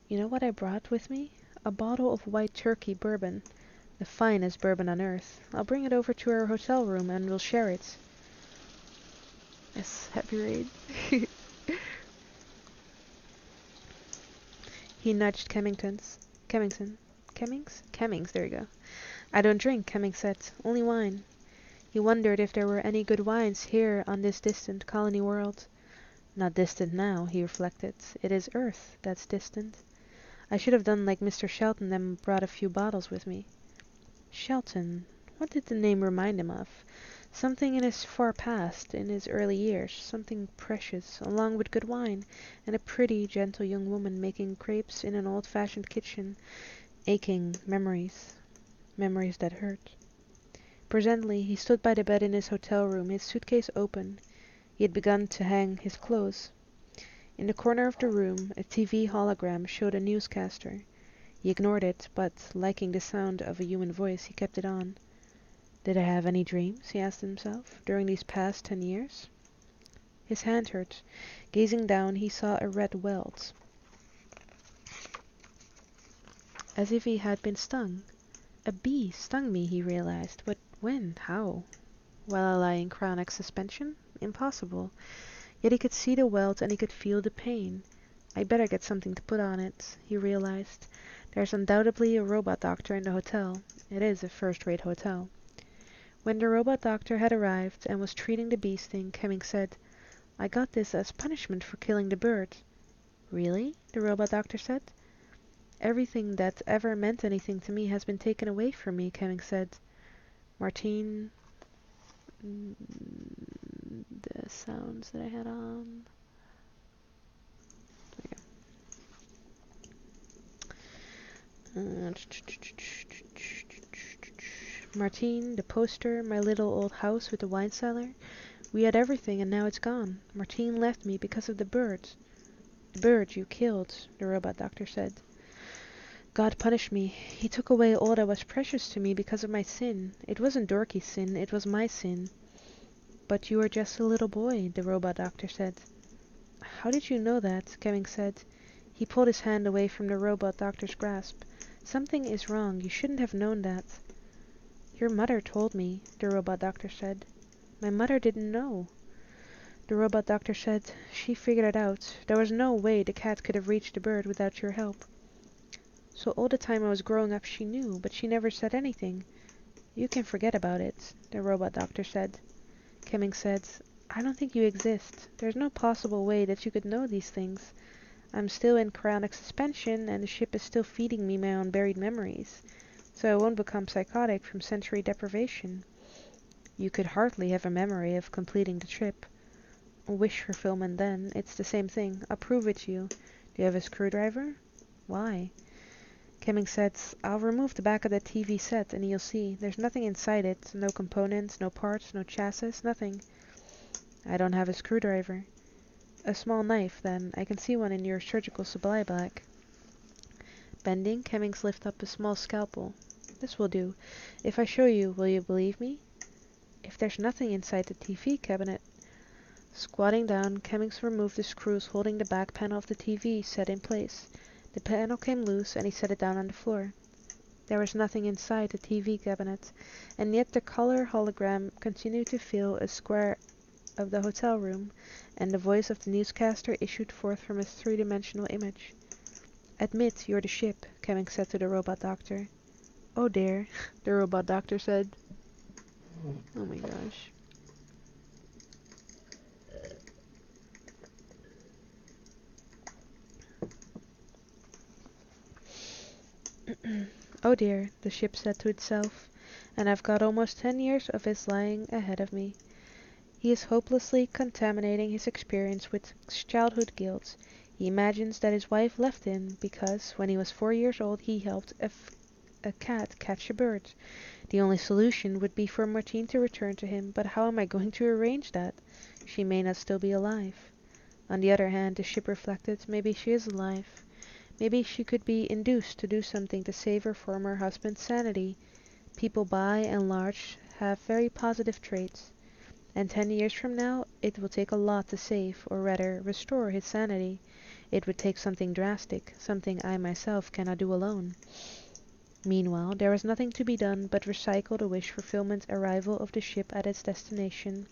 You know what I brought with me? A bottle of white turkey bourbon. The finest bourbon on earth. I'll bring it over to our hotel room and we'll share it. Yes, happy raid. He nudged Cummings, there you go. I don't drink, Cummings said. Only wine. He wondered if there were any good wines here on this distant colony world. Not distant now, he reflected. It is Earth that's distant. I should have done like Mr. Shelton and brought a few bottles with me. Shelton. What did the name remind him of? Something in his far past, in his early years, something precious, along with good wine, and a pretty, gentle young woman making crepes in an old-fashioned kitchen. Aching memories. Memories that hurt. Presently, he stood by the bed in his hotel room, his suitcase open. He had begun to hang his clothes. In the corner of the room, a TV hologram showed a newscaster. He ignored it, but, liking the sound of a human voice, he kept it on. Did I have any dreams, he asked himself, during these past 10 years? His hand hurt. Gazing down, he saw a red welt. As if he had been stung. A bee stung me, he realized. But when? How? While I lie in chronic suspension? Impossible. Yet he could see the welt and he could feel the pain. I'd better get something to put on it, he realized. There's undoubtedly a robot doctor in the hotel. It is a first-rate hotel. When the robot doctor had arrived and was treating the bee sting, Cummings said, I got this as punishment for killing the bird. Really? The robot doctor said. Everything that ever meant anything to me has been taken away from me, Cummings said. Martine... the sounds that I had on... There we go. Martine, the poster, my little old house with the wine cellar. We had everything, and now it's gone. Martine left me because of the birds. The birds you killed, the robot doctor said. God punished me. He took away all that was precious to me because of my sin. It wasn't Dorky's sin, it was my sin. But you were just a little boy, the robot doctor said. How did you know that? Kevin said. He pulled his hand away from the robot doctor's grasp. Something is wrong. You shouldn't have known that. Your mother told me, the robot doctor said. My mother didn't know. The robot doctor said. She figured it out. There was no way the cat could have reached the bird without your help. So all the time I was growing up she knew, but she never said anything. You can forget about it, the robot doctor said. Kemming said, I don't think you exist. There's no possible way that you could know these things. I'm still in cryonic suspension, and the ship is still feeding me my own buried memories, so I won't become psychotic from sensory deprivation. You could hardly have a memory of completing the trip. Wish fulfillment then, it's the same thing. I'll prove it to you. Do you have a screwdriver? Why? Kemming said, I'll remove the back of the TV set and you'll see. There's nothing inside it. No components, no parts, no chassis, nothing. I don't have a screwdriver. A small knife, then. I can see one in your surgical supply bag. Bending, Kemmings lifted up a small scalpel. This will do. If I show you, will you believe me? If there's nothing inside the TV cabinet. Squatting down, Kemmings removed the screws holding the back panel of the TV set in place. The panel came loose and he set it down on the floor. There was nothing inside the TV cabinet, and yet the color hologram continued to fill a square of the hotel room, and the voice of the newscaster issued forth from his three-dimensional image. Admit you're the ship, Kemming said to the robot doctor. Oh dear, the robot doctor said. Oh my gosh. Oh dear, the ship said to itself, and I've got almost 10 years of his lying ahead of me. He is hopelessly contaminating his experience with childhood guilt. He imagines that his wife left him because, when he was 4 years old, he helped a cat catch a bird. The only solution would be for Martine to return to him, but how am I going to arrange that? She may not still be alive. On the other hand, the ship reflected, maybe she is alive. Maybe she could be induced to do something to save her former husband's sanity. People by and large have very positive traits. And 10 years from now, it will take a lot to save, or rather, restore his sanity. It would take something drastic, something I myself cannot do alone. Meanwhile, there was nothing to be done but recycle the wish-fulfillment arrival of the ship at its destination.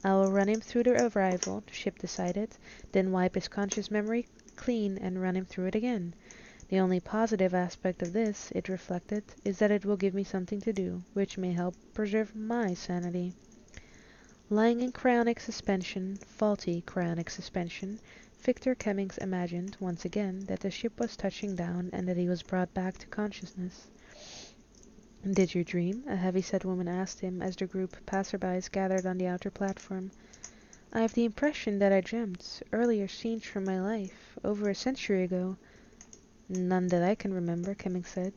I will run him through the arrival, the ship decided, then wipe his conscious memory clean and run him through it again. The only positive aspect of this, it reflected, is that it will give me something to do, which may help preserve my sanity. Lying in cryonic suspension, faulty cryonic suspension, Victor Kemmings imagined, once again, that the ship was touching down and that he was brought back to consciousness. Did you dream? A heavy-set woman asked him as the group passerbys gathered on the outer platform. I have the impression that I dreamt earlier scenes from my life, over a century ago. None that I can remember, Kemmings said.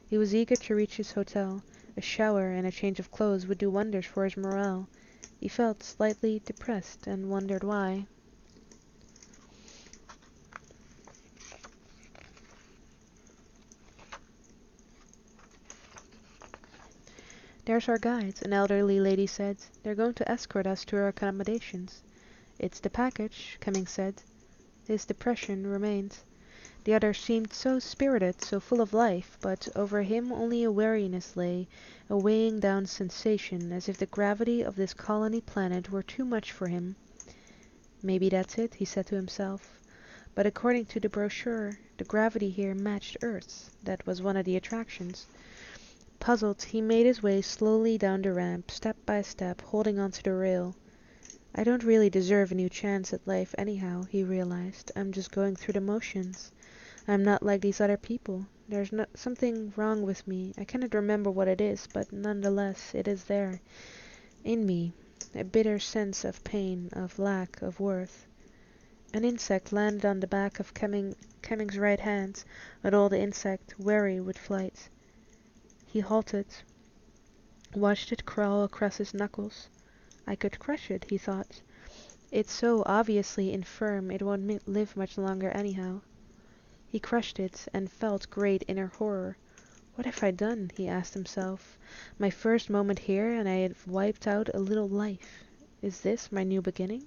He was eager to reach his hotel. A shower and a change of clothes would do wonders for his morale. He felt slightly depressed and wondered why. There's our guides, an elderly lady said. They're going to escort us to our accommodations. It's the package, Kemmings said. His depression remained. The other seemed so spirited, so full of life, but over him only a weariness lay, a weighing down sensation, as if the gravity of this colony planet were too much for him. Maybe that's it, he said to himself. But according to the brochure, the gravity here matched Earth's. That was one of the attractions. Puzzled, he made his way slowly down the ramp, step by step, holding onto the rail. I don't really deserve a new chance at life anyhow, he realized. I'm just going through the motions. I'm not like these other people. There's something wrong with me. I cannot remember what it is, but nonetheless it is there. In me. A bitter sense of pain, of lack, of worth. An insect landed on the back of Kemming's right hand, but all the insect weary with flight. He halted. watched it crawl across his knuckles. I could crush it, he thought. It's so obviously infirm it won't live much longer anyhow. He crushed it, and felt great inner horror. What have I done? He asked himself. My first moment here, and I had wiped out a little life. Is this my new beginning?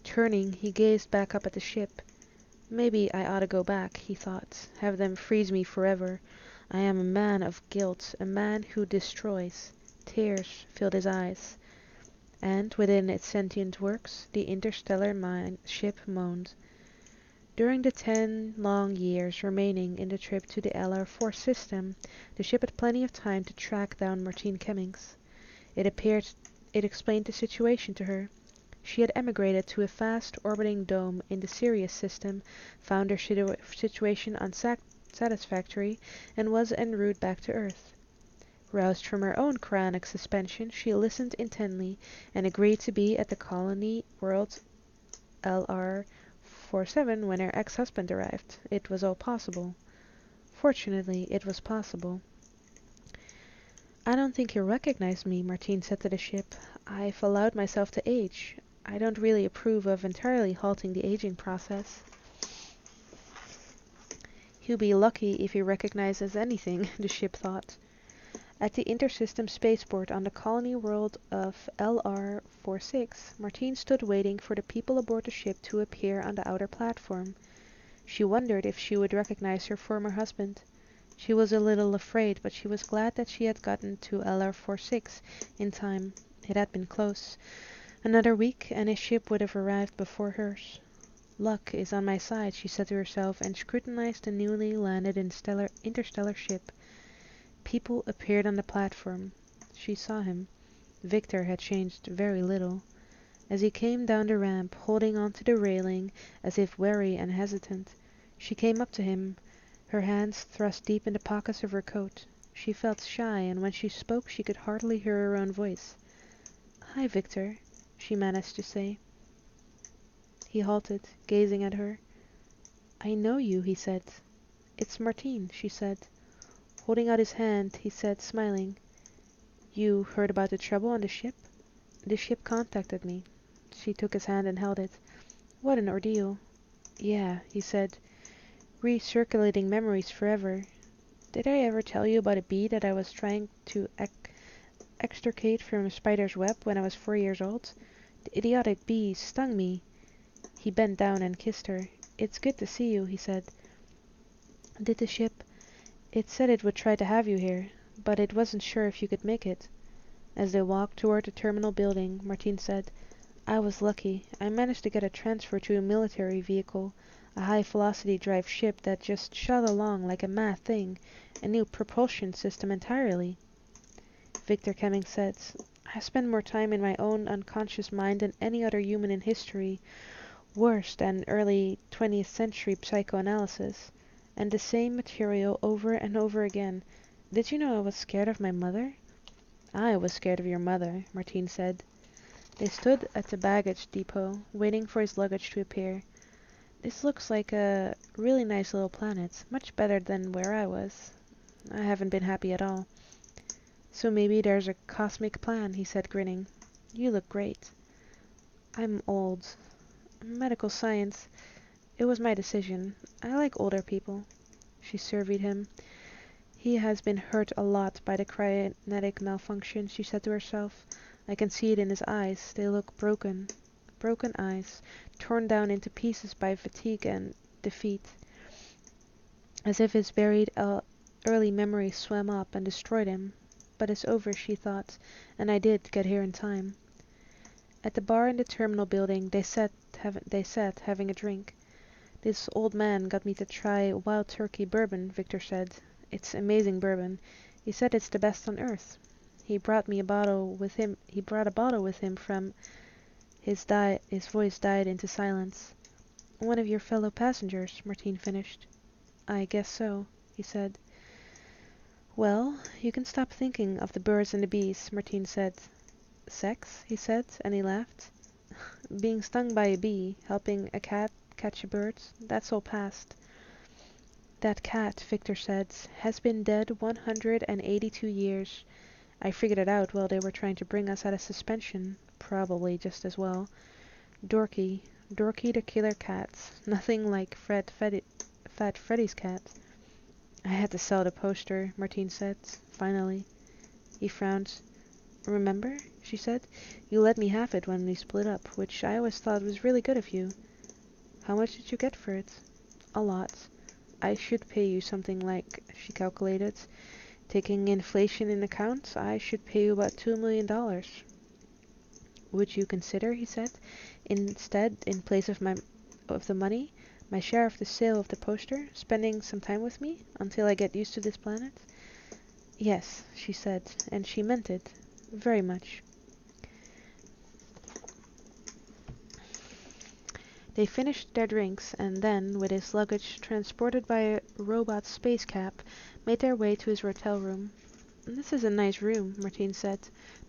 Turning, he gazed back up at the ship. Maybe I ought to go back, he thought. Have them freeze me forever. I am a man of guilt, a man who destroys. Tears filled his eyes. And within its sentient works, the interstellar ship moaned. During the 10 long years remaining in the trip to the LR4 system, the ship had plenty of time to track down Martine Cummings. It explained the situation to her. She had emigrated to a fast-orbiting dome in the Sirius system, found her situation unsatisfactory, and was en route back to Earth. Roused from her own cryonic suspension, she listened intently and agreed to be at the colony world LR-47 when her ex-husband arrived. It was all possible. Fortunately, it was possible. I don't think you recognize me, Martine said to the ship. I've allowed myself to age. I don't really approve of entirely halting the aging process. He'll be lucky if he recognizes anything, the ship thought. At the intersystem spaceport on the colony world of LR-46, Martine stood waiting for the people aboard the ship to appear on the outer platform. She wondered if she would recognize her former husband. She was a little afraid, but she was glad that she had gotten to LR-46 in time. It had been close. Another week, and his ship would have arrived before hers. Luck is on my side, she said to herself, and scrutinized the newly landed interstellar ship. People appeared on the platform. She saw him. Victor had changed very little. As he came down the ramp, holding on to the railing, as if wary and hesitant, she came up to him, her hands thrust deep in the pockets of her coat. She felt shy, and when she spoke she could hardly hear her own voice. "Hi, Victor," she managed to say. He halted, gazing at her. "I know you," he said. "It's Martine," she said. Holding out his hand, he said, smiling, "You heard about the trouble on the ship?" "The ship contacted me." She took his hand and held it. "What an ordeal." "Yeah," he said, recirculating memories forever. "Did I ever tell you about a bee that I was trying to extricate from a spider's web when I was 4 years old? The idiotic bee stung me." He bent down and kissed her. "It's good to see you," he said. "Did the ship—" "It said it would try to have you here, but it wasn't sure if you could make it." As they walked toward the terminal building, Martine said, "I was lucky. I managed to get a transfer to a military vehicle, a high-velocity drive ship that just shot along like a mad thing, a new propulsion system entirely." Victor Cummings said, "I spent more time in my own unconscious mind than any other human in history, worse than early 20th century psychoanalysis. And the same material over and over again. Did you know I was scared of my mother?" "I was scared of your mother," Martine said. They stood at the baggage depot, waiting for his luggage to appear. "This looks like a really nice little planet, much better than where I was. I haven't been happy at all." "So maybe there's a cosmic plan," he said, grinning. "You look great." "I'm old. Medical science. It was my decision. I like older people." She surveyed him. "He has been hurt a lot by the cryogenic malfunction," she said to herself. "I can see it in his eyes. They look broken. Broken eyes, torn down into pieces by fatigue and defeat. As if his buried early memories swam up and destroyed him. But it's over," she thought, "and I did get here in time." At the bar in the terminal building, they sat having a drink. "This old man got me to try Wild Turkey bourbon," Victor said. "It's amazing bourbon. He said it's the best on earth. He brought a bottle with him from—" His voice died into silence. "One of your fellow passengers," Martine finished. "I guess so," he said. "Well, you can stop thinking of the birds and the bees," Martine said. "Sex?" he said, and he laughed. "Being stung by a bee, helping a cat catch a bird, that's all past." "That cat," Victor said, "has been dead 182 years, I figured it out while they were trying to bring us out of suspension. Probably just as well. Dorky. Dorky the killer cats. Nothing like Fat Freddy's cat. I had to sell the poster, Martine said, finally. He frowned. Remember? She said. You let me have it when we split up, which I always thought was really good of you. How much did you get for it? A lot. I should pay you something like, she calculated. Taking inflation in account, I should pay you about $2 million. Would you consider, he said, instead, in place of the money, my share of the sale of the poster, spending some time with me until I get used to this planet? Yes, she said, and she meant it. Very much. They finished their drinks and then, with his luggage transported by a robot space cap, made their way to his hotel room. This is a nice room, Martine said,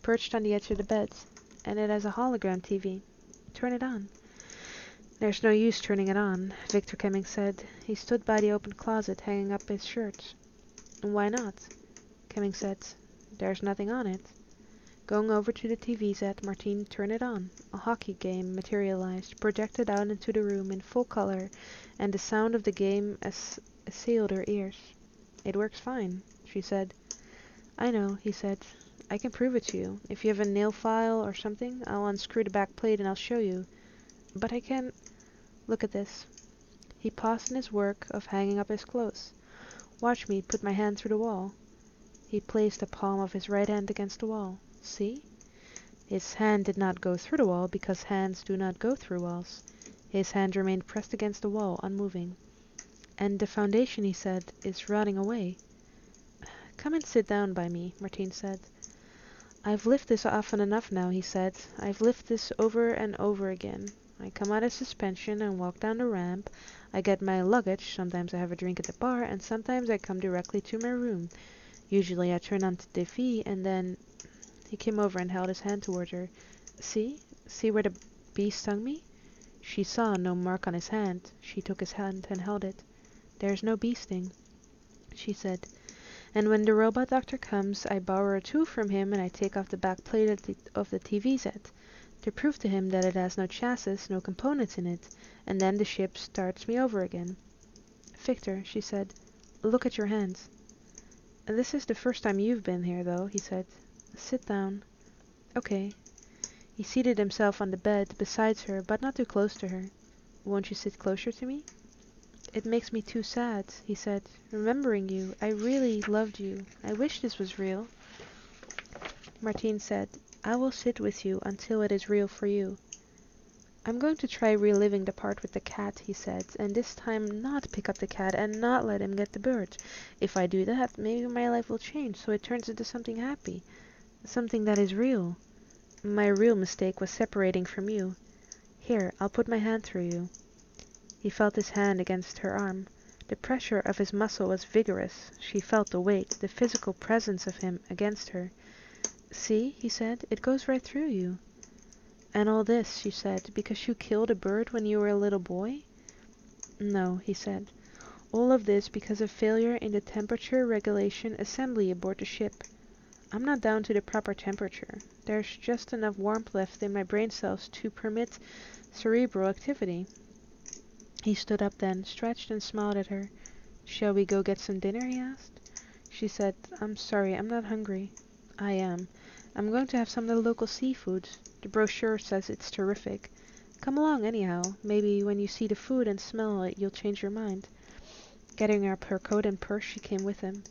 perched on the edge of the bed, and it has a hologram TV. Turn it on. There's no use turning it on, Victor Cummings said. He stood by the open closet, hanging up his shirts. Why not? Cummings said. There's nothing on it. Going over to the TV set, Martine turned it on. A hockey game materialized, projected out into the room in full color, and the sound of the game assailed her ears. It works fine, she said. I know, he said. I can prove it to you. If you have a nail file or something, I'll unscrew the back plate and I'll show you. But I can't. Look at this. He paused in his work of hanging up his clothes. Watch me put my hand through the wall. He placed the palm of his right hand against the wall. See? His hand did not go through the wall because hands do not go through walls. His hand remained pressed against the wall, unmoving. And the foundation, he said, is rotting away. Come and sit down by me, Martine said. I've lived this often enough now, he said. I've lived this over and over again. I come out of suspension and walk down the ramp. I get my luggage, sometimes I have a drink at the bar, and sometimes I come directly to my room. Usually I turn on the TV and then... He came over and held his hand toward her. See? See where the bee stung me? She saw no mark on his hand. She took his hand and held it. There's no bee sting, she said. And when the robot doctor comes, I borrow a tool from him and I take off the back plate of the TV set, to prove to him that it has no chassis, no components in it, and then the ship starts me over again. Victor, she said, look at your hands. This is the first time you've been here, though, he said. Sit down. Okay. He seated himself on the bed beside her, but not too close to her. Won't you sit closer to me? It makes me too sad, he said, remembering you. I really loved you. I wish this was real. Martine said, I will sit with you until it is real for you. I'm going to try reliving the part with the cat, he said, and this time not pick up the cat and not let him get the bird. If I do that, maybe my life will change, so it turns into something happy. Something that is real. My real mistake was separating from you. Here, I'll put my hand through you. He felt his hand against her arm. The pressure of his muscle was vigorous. She felt the weight, the physical presence of him against her. See, he said, it goes right through you. And all this, she said, because you killed a bird when you were a little boy? No, he said. All of this because of failure in the temperature regulation assembly aboard the ship. I'm not down to the proper temperature. There's just enough warmth left in my brain cells to permit cerebral activity. He stood up then, stretched and smiled at her. Shall we go get some dinner, he asked. She said, I'm sorry, I'm not hungry. I am. I'm going to have some of the local seafood. The brochure says it's terrific. Come along anyhow. Maybe when you see the food and smell it, you'll change your mind. Gathering up her coat and purse, she came with him.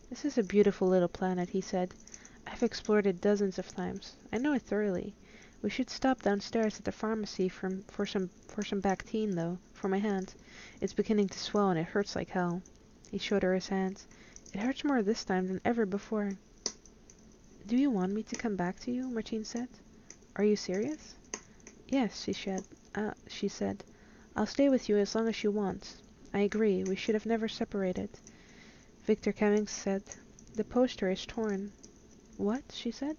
This is a beautiful little planet, he said. I've explored it dozens of times. I know it thoroughly. We should stop downstairs at the pharmacy for some Bactine, though, for my hand. It's beginning to swell and it hurts like hell. He showed her his hands. It hurts more this time than ever before. Do you want me to come back to you? Martine said. Are you serious? Yes, she said. I'll stay with you as long as you want. I agree. We should have never separated. Victor Cummings said, the poster is torn. What? She said.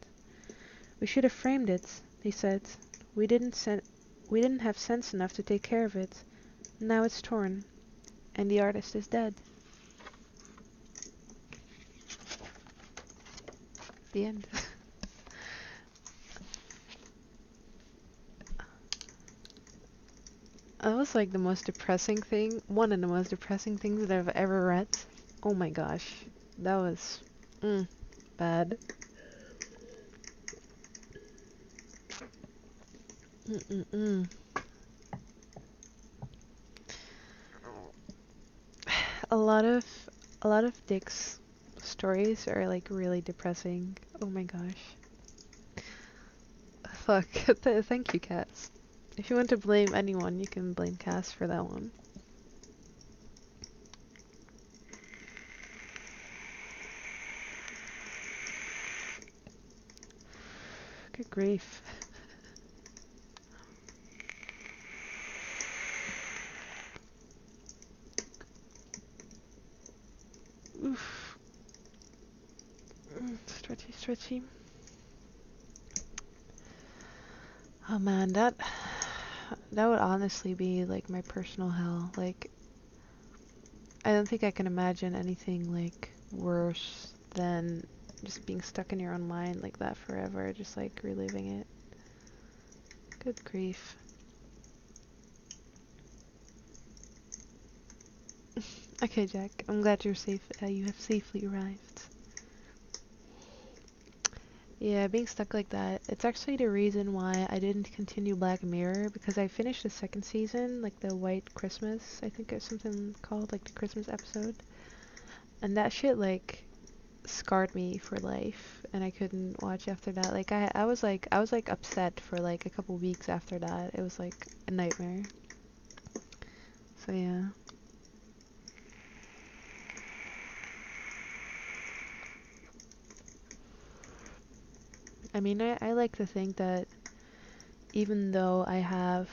We should have framed it, he said. We didn't have sense enough to take care of it. Now it's torn. And the artist is dead. The end. That was like the most depressing thing, one of the most depressing things that I've ever read. Oh my gosh. That was bad. Mm-mm-mm. A lot of Dick's stories are like really depressing. Oh my gosh. Fuck. Thank you, Cass. If you want to blame anyone, you can blame Cass for that one. Good grief. Oof. Stretchy, stretchy. Oh man, that would honestly be like my personal hell. Like, I don't think I can imagine anything like worse than just being stuck in your own mind like that forever, just like reliving it. Good grief. Okay, Jack, I'm glad you're safe. You have safely arrived. Yeah, being stuck like that, it's actually the reason why I didn't continue Black Mirror, because I finished the second season, like the White Christmas, I think it's something called, like the Christmas episode. And that shit, like, scarred me for life, and I couldn't watch after that. Like, I was like upset for like a couple weeks after that. It was like a nightmare. So yeah. I mean, I like to think that even though I have,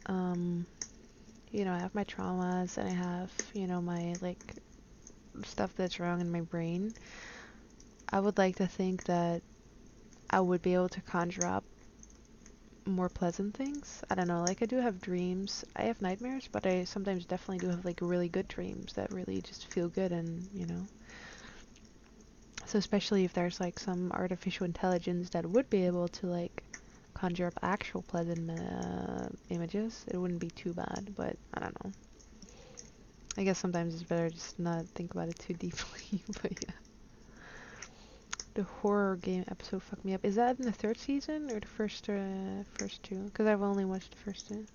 you know, I have my traumas and I have, you know, my like stuff that's wrong in my brain, I would like to think that I would be able to conjure up more pleasant things. I don't know, like I do have dreams. I have nightmares, but I sometimes definitely do have like really good dreams that really just feel good, and, you know. So especially if there's like some artificial intelligence that would be able to like conjure up actual pleasant images, it wouldn't be too bad, but I don't know. I guess sometimes it's better just not think about it too deeply, but yeah. The horror game episode fucked me up. Is that in the third season or the first two? Because I've only watched the first two.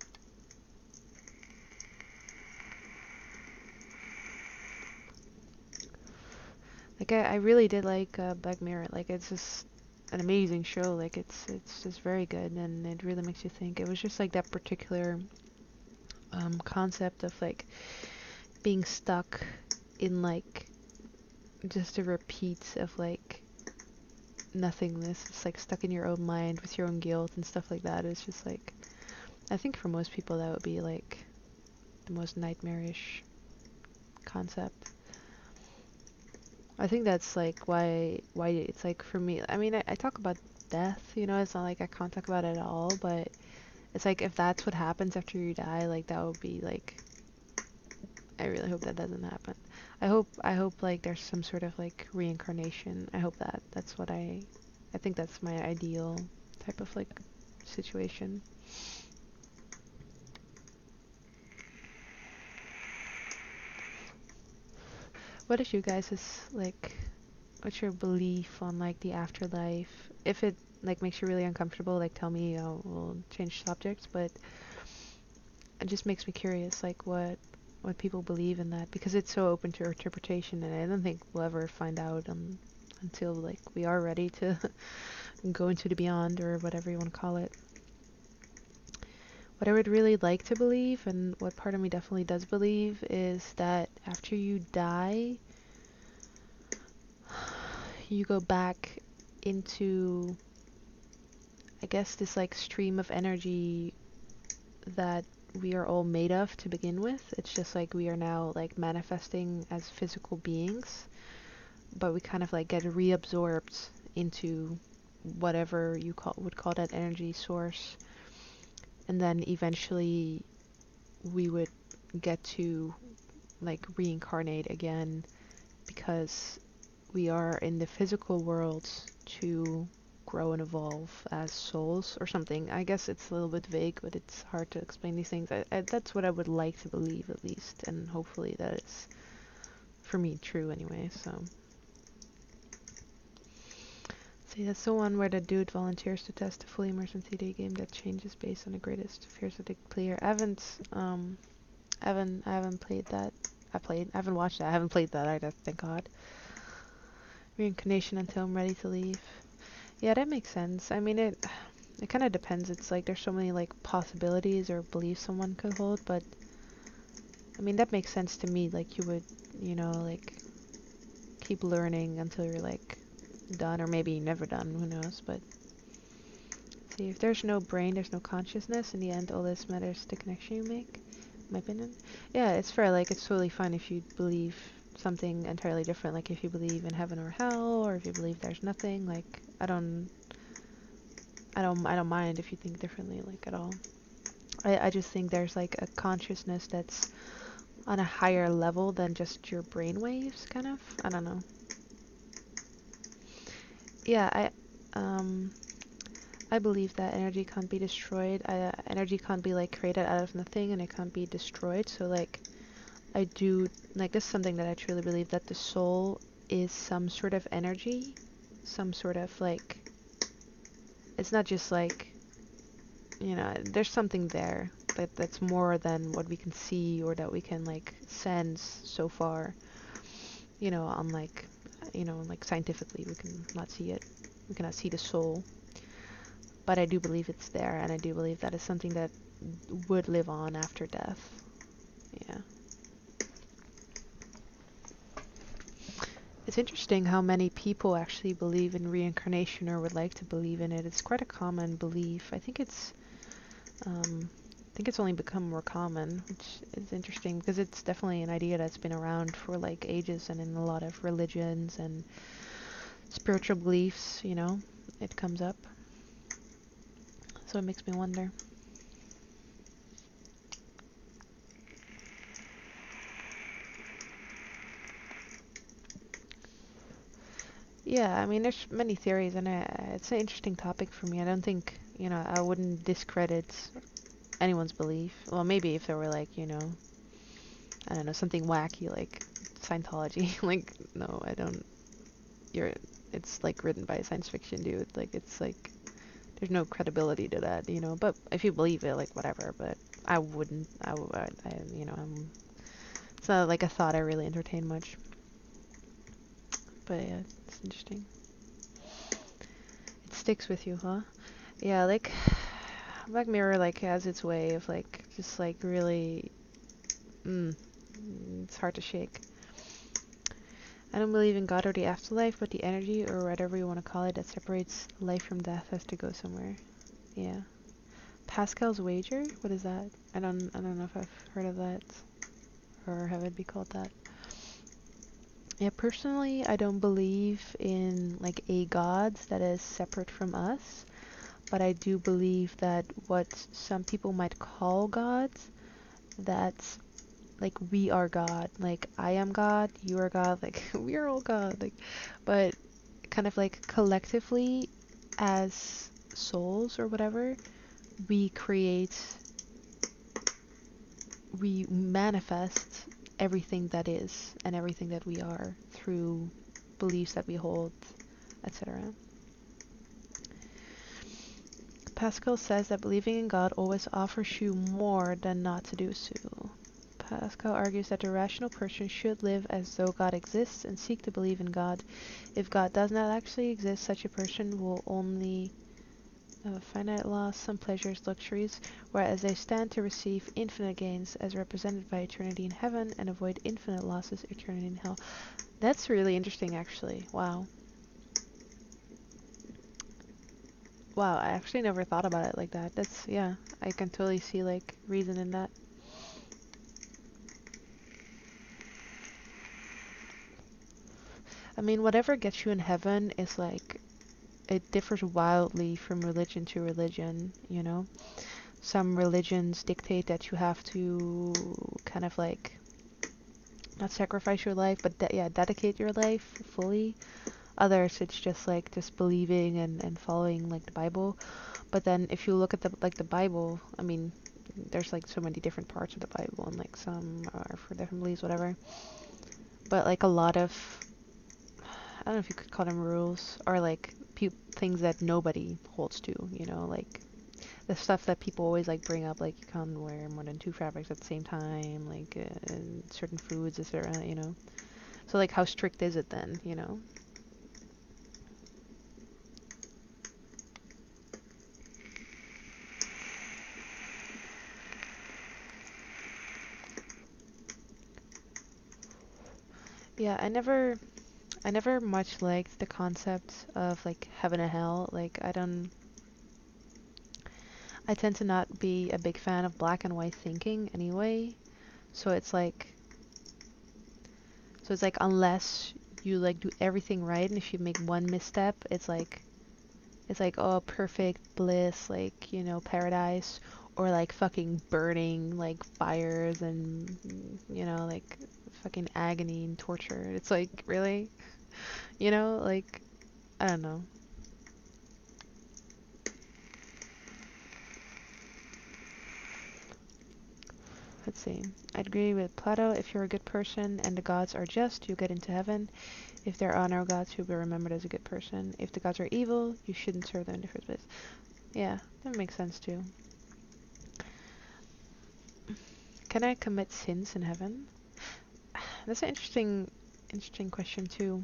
Like I really did like Black Mirror. Like it's just an amazing show. Like it's just very good, and it really makes you think. It was just like that particular concept of like being stuck in like just a repeat of like nothingness. It's like stuck in your own mind with your own guilt and stuff like that. It's just like, I think for most people that would be like the most nightmarish concept. I think that's like why it's like for me. I mean, I talk about death, you know, it's not like I can't talk about it at all, but it's like if that's what happens after you die, like that would be like, I really hope that doesn't happen. I hope like there's some sort of like reincarnation. I hope that's what I think that's my ideal type of like situation. What is you guys' like, what's your belief on like the afterlife? If it like makes you really uncomfortable, like tell me, we'll change subjects, but it just makes me curious, like what people believe in that, because it's so open to interpretation, and I don't think we'll ever find out until like we are ready to go into the beyond, or whatever you want to call it. What I would really like to believe, and what part of me definitely does believe, is that after you die, you go back into, I guess, this like stream of energy that we are all made of to begin with. It's just like we are now like manifesting as physical beings, but we kind of like get reabsorbed into whatever you would call that energy source, and then eventually we would get to like reincarnate again, because we are in the physical world to grow and evolve as souls or something. I guess it's a little bit vague, but it's hard to explain these things. That's what I would like to believe, at least, and hopefully that is, for me, true anyway. So, see, that's the one where the dude volunteers to test a fully immersive 3D game that changes based on the greatest fears of the player. I haven't played that. I haven't watched that. I haven't played that either, thank God. Reincarnation until I'm ready to leave. Yeah, that makes sense. I mean, it kind of depends. It's like there's so many like possibilities or beliefs someone could hold, but I mean, that makes sense to me. Like you would, like keep learning until you're like done, or maybe never done, who knows. But see, if there's no brain, there's no consciousness. In the end, all this matters the connection you make. My opinion. Yeah, it's fair. Like it's totally fine if you believe something entirely different, like if you believe in heaven or hell, or if you believe there's nothing. Like I don't mind if you think differently, like at all. I just think there's like a consciousness that's on a higher level than just your brain waves, kind of. I don't know. Yeah, I believe that energy can't be destroyed. Energy can't be like created out of nothing, and it can't be destroyed. So like I do, like, this is something that I truly believe, that the soul is some sort of energy, some sort of, like, it's not just, like, there's something there that's more than what we can see or that we can, like, sense so far, on, like, scientifically, we cannot see it. We cannot see the soul. But I do believe it's there, and I do believe that is something that would live on after death. Yeah. It's interesting how many people actually believe in reincarnation or would like to believe in it. It's quite a common belief. I think it's only become more common, which is interesting because it's definitely an idea that's been around for like ages, and in a lot of religions and spiritual beliefs, it comes up. So it makes me wonder. Yeah, I mean, there's many theories, and it's an interesting topic for me. I don't think, I wouldn't discredit anyone's belief. Well, maybe if there were like, I don't know, something wacky like Scientology. Like, no, I don't. It's like written by a science fiction dude. Like, it's like, there's no credibility to that, But if you believe it, like, whatever. But I wouldn't. It's not like a thought I really entertain much. But yeah, it's interesting. It sticks with you, huh? Yeah, like Black Mirror like has its way of like just like really it's hard to shake. I don't believe in God or the afterlife, but the energy or whatever you want to call it that separates life from death has to go somewhere. Yeah. Pascal's wager? What is that? I don't know if I've heard of that or have it be called that. Yeah, personally, I don't believe in like a god that is separate from us, but I do believe that what some people might call gods, that's like we are God. Like I am God, you are God, like we are all God. Like, but kind of like collectively as souls or whatever, we manifest everything that is and everything that we are through beliefs that we hold, etc. Pascal says that believing in God always offers you more than not to do so. Pascal argues that the rational person should live as though God exists and seek to believe in God. If God does not actually exist, such a person will only finite loss, some pleasures, luxuries, whereas they stand to receive infinite gains as represented by eternity in heaven and avoid infinite losses, eternity in hell. That's really interesting, actually. Wow. Wow, I actually never thought about it like that. Yeah, I can totally see, like, reason in that. I mean, whatever gets you in heaven is, like, it differs wildly from religion to religion, Some religions dictate that you have to kind of, like, not sacrifice your life, but yeah, dedicate your life fully. Others, it's just like just believing and following like the Bible. But then if you look at the Bible, I mean, there's like so many different parts of the Bible, and like some are for different beliefs, whatever. But like a lot of, I don't know if you could call them rules, or like things that nobody holds to, you know, like the stuff that people always like bring up, like you can't wear more than two fabrics at the same time, like certain foods, etc., you know. So like how strict is it then, you know? Yeah, I never much liked the concept of like heaven and hell. Like I tend to not be a big fan of black and white thinking anyway. So it's like unless you like do everything right, and if you make one misstep, it's like oh perfect bliss, like, you know, paradise, or like fucking burning like fires and, you know, like fucking agony and torture. It's like really, you know, like I don't know. Let's see. I'd agree with Plato. If you're a good person and the gods are just, you'll get into heaven. If there are no gods, you'll be remembered as a good person. If the gods are evil, you shouldn't serve them in the first place. Yeah, that makes sense too. Can I commit sins in heaven? That's an interesting question too.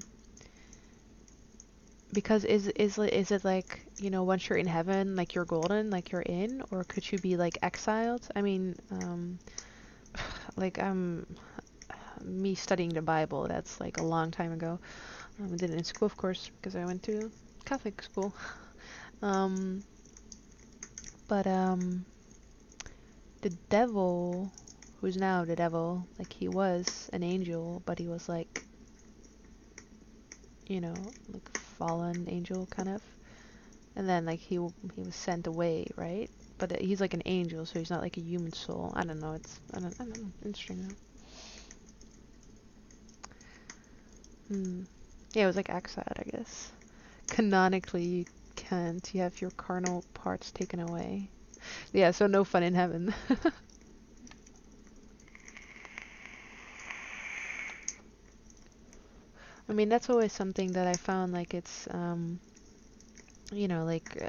Because is it like, you know, once you're in heaven, like you're golden, like you're in, or could you be like exiled? I mean, like me studying the Bible, that's like a long time ago. I did it in school, of course, because I went to Catholic school. Um, but the devil, who's now the devil, like he was an angel, but he was like, you know, like fallen angel kind of. And then like he was sent away, right? But he's like an angel, so he's not like a human soul. I don't know. I don't know. Interesting though. Yeah, it was like exiled, I guess. Canonically, you can't. You have your carnal parts taken away. Yeah, so no fun in heaven. I mean, that's always something that I found like it's, you know, like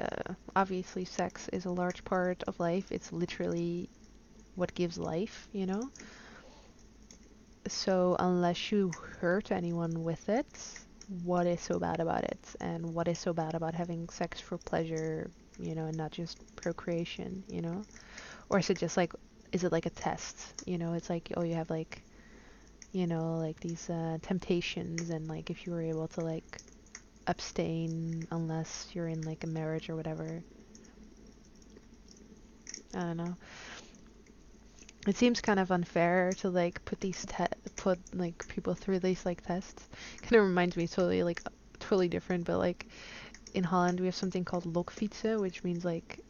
obviously sex is a large part of life. It's literally what gives life, you know? So unless you hurt anyone with it, what is so bad about it? And what is so bad about having sex for pleasure, you know, and not just procreation, you know? Or is it just like, is it like a test? You know, it's like, oh, you have like, you know, like these temptations, and like if you were able to like abstain unless you're in like a marriage or whatever. I don't know. It seems kind of unfair to like put like people through these like tests. Kind of reminds me totally different, but like in Holland we have something called lokfietsen, which means like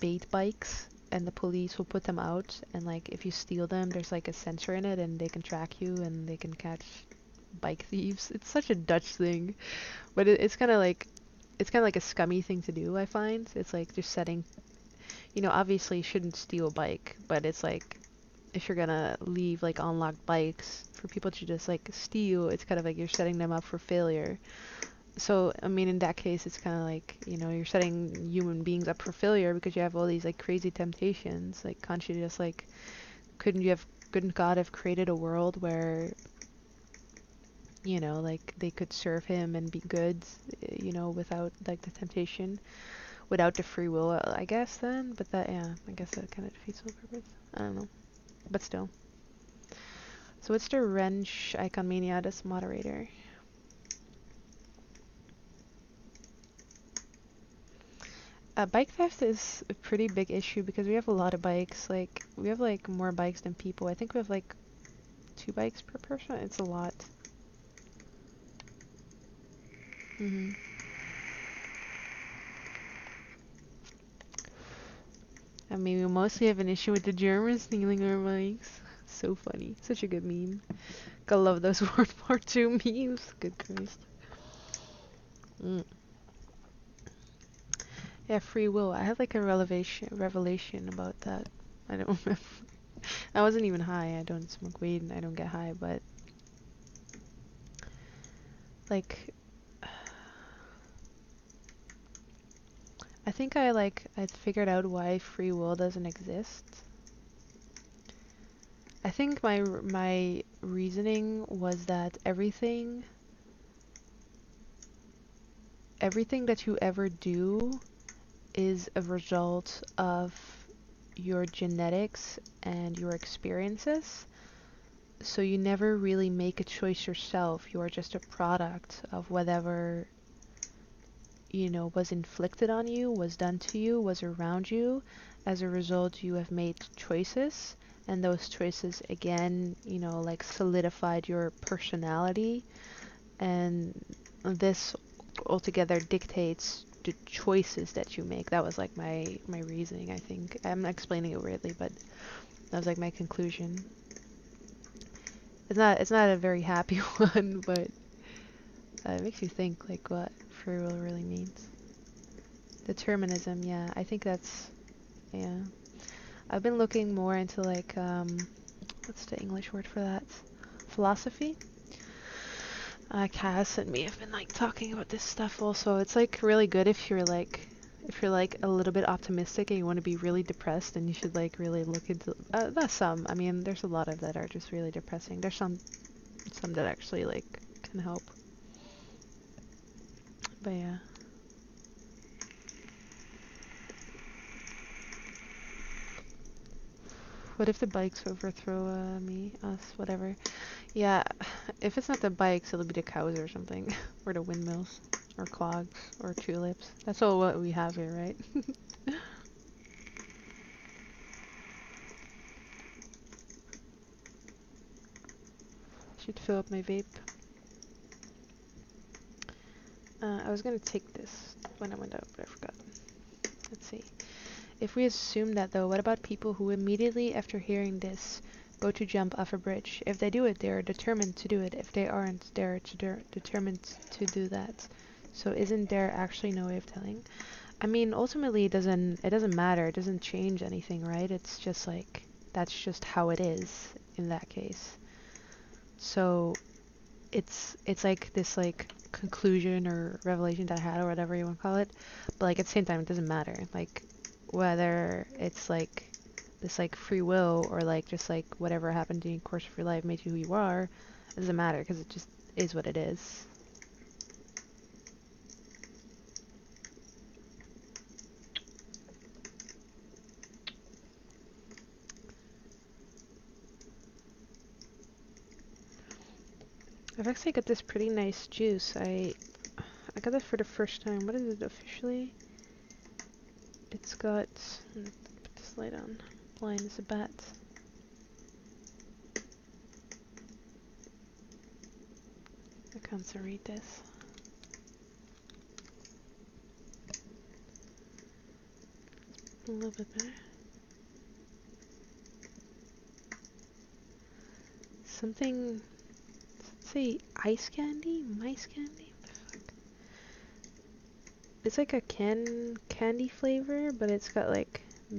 bait bikes, and the police will put them out, and like if you steal them, there's like a sensor in it, and they can track you and they can catch bike thieves. It's such a Dutch thing, but it's kind of like a scummy thing to do, I find. It's like just setting, you know, obviously you shouldn't steal a bike, but it's like if you're gonna leave like unlocked bikes for people to just like steal, it's kind of like you're setting them up for failure. So, I mean, in that case, it's kind of like, you know, you're setting human beings up for failure because you have all these like crazy temptations. Like, can't you just like, couldn't God have created a world where, you know, like they could serve him and be good, you know, without like the temptation, without the free will, I guess then. But that, yeah, I guess that kind of defeats the purpose. I don't know. But still. So what's the wrench icon Miniatus moderator? Bike theft is a pretty big issue because we have a lot of bikes. Like, we have like more bikes than people. I think we have like 2 bikes per person. It's a lot. hmm I mean, we mostly have an issue with the Germans stealing our bikes. So funny. Such a good meme. I love those World War II memes. Good Christ. Mm. Yeah, free will. I had like a revelation about that. I don't remember. I wasn't even high. I don't smoke weed and I don't get high, but like I think I figured out why free will doesn't exist. I think my reasoning was that everything that you ever do is a result of your genetics and your experiences. So you never really make a choice yourself. You are just a product of whatever, you know, was inflicted on you, was done to you, was around you. As a result, you have made choices, and those choices again, you know, like solidified your personality, and this altogether dictates the choices that you make. That was like my reasoning, I think. I'm explaining it weirdly, but that was like my conclusion. It's not a very happy one, but it makes you think like what free will really means. Determinism, yeah, I think that's, yeah. I've been looking more into like, what's the English word for that? Philosophy. Cass and me have been like talking about this stuff also. It's like really good if you're like a little bit optimistic and you want to be really depressed, and you should like really look into not some. I mean, there's a lot of that are just really depressing. There's some that actually like can help. But yeah. What if the bikes overthrow us, whatever? Yeah, if it's not the bikes, it'll be the cows or something. Or the windmills. Or clogs. Or tulips. That's all what we have here, right? Should fill up my vape. I was gonna take this when I went out, but I forgot. Let's see. If we assume that though, what about people who immediately after hearing this go to jump off a bridge? If they do it, they are determined to do it. If they aren't, they're determined to do that. So isn't there actually no way of telling? I mean, ultimately it doesn't matter. It doesn't change anything, right? It's just like that's just how it is in that case. So it's like this like conclusion or revelation that I had or whatever you want to call it. But like at the same time it doesn't matter. Like whether it's like this like free will or like just like whatever happened during the course of your life made you who you are, it doesn't matter because it just is what it is. I've actually got this pretty nice juice. I got this for the first time. What is it officially? It's got, put this light on. Blind as a bat. I can't read this. A little bit better. Something, let's say ice candy? Mice candy? What the fuck? It's like a candy flavor, but it's got like a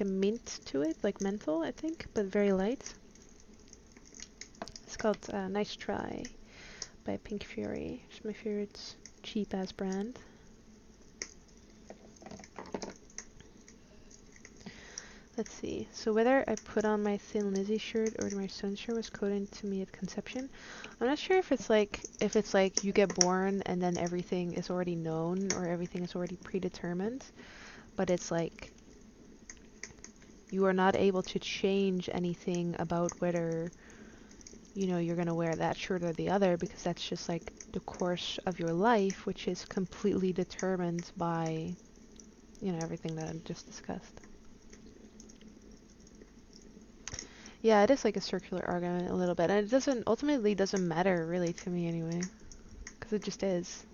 mint to it, like menthol, I think, but very light. It's called Nice Try by Pink Fury. It's my favorite cheap ass brand. Let's see. So whether I put on my Thin Lizzy shirt or my son's shirt was coded to me at conception. I'm not sure if it's like you get born and then everything is already known or everything is already predetermined, but it's like you are not able to change anything about whether, you know, you're gonna wear that shirt or the other, because that's just like the course of your life, which is completely determined by, you know, everything that I just discussed. Yeah, it is like a circular argument a little bit, and it ultimately doesn't matter really to me anyway, because it just is.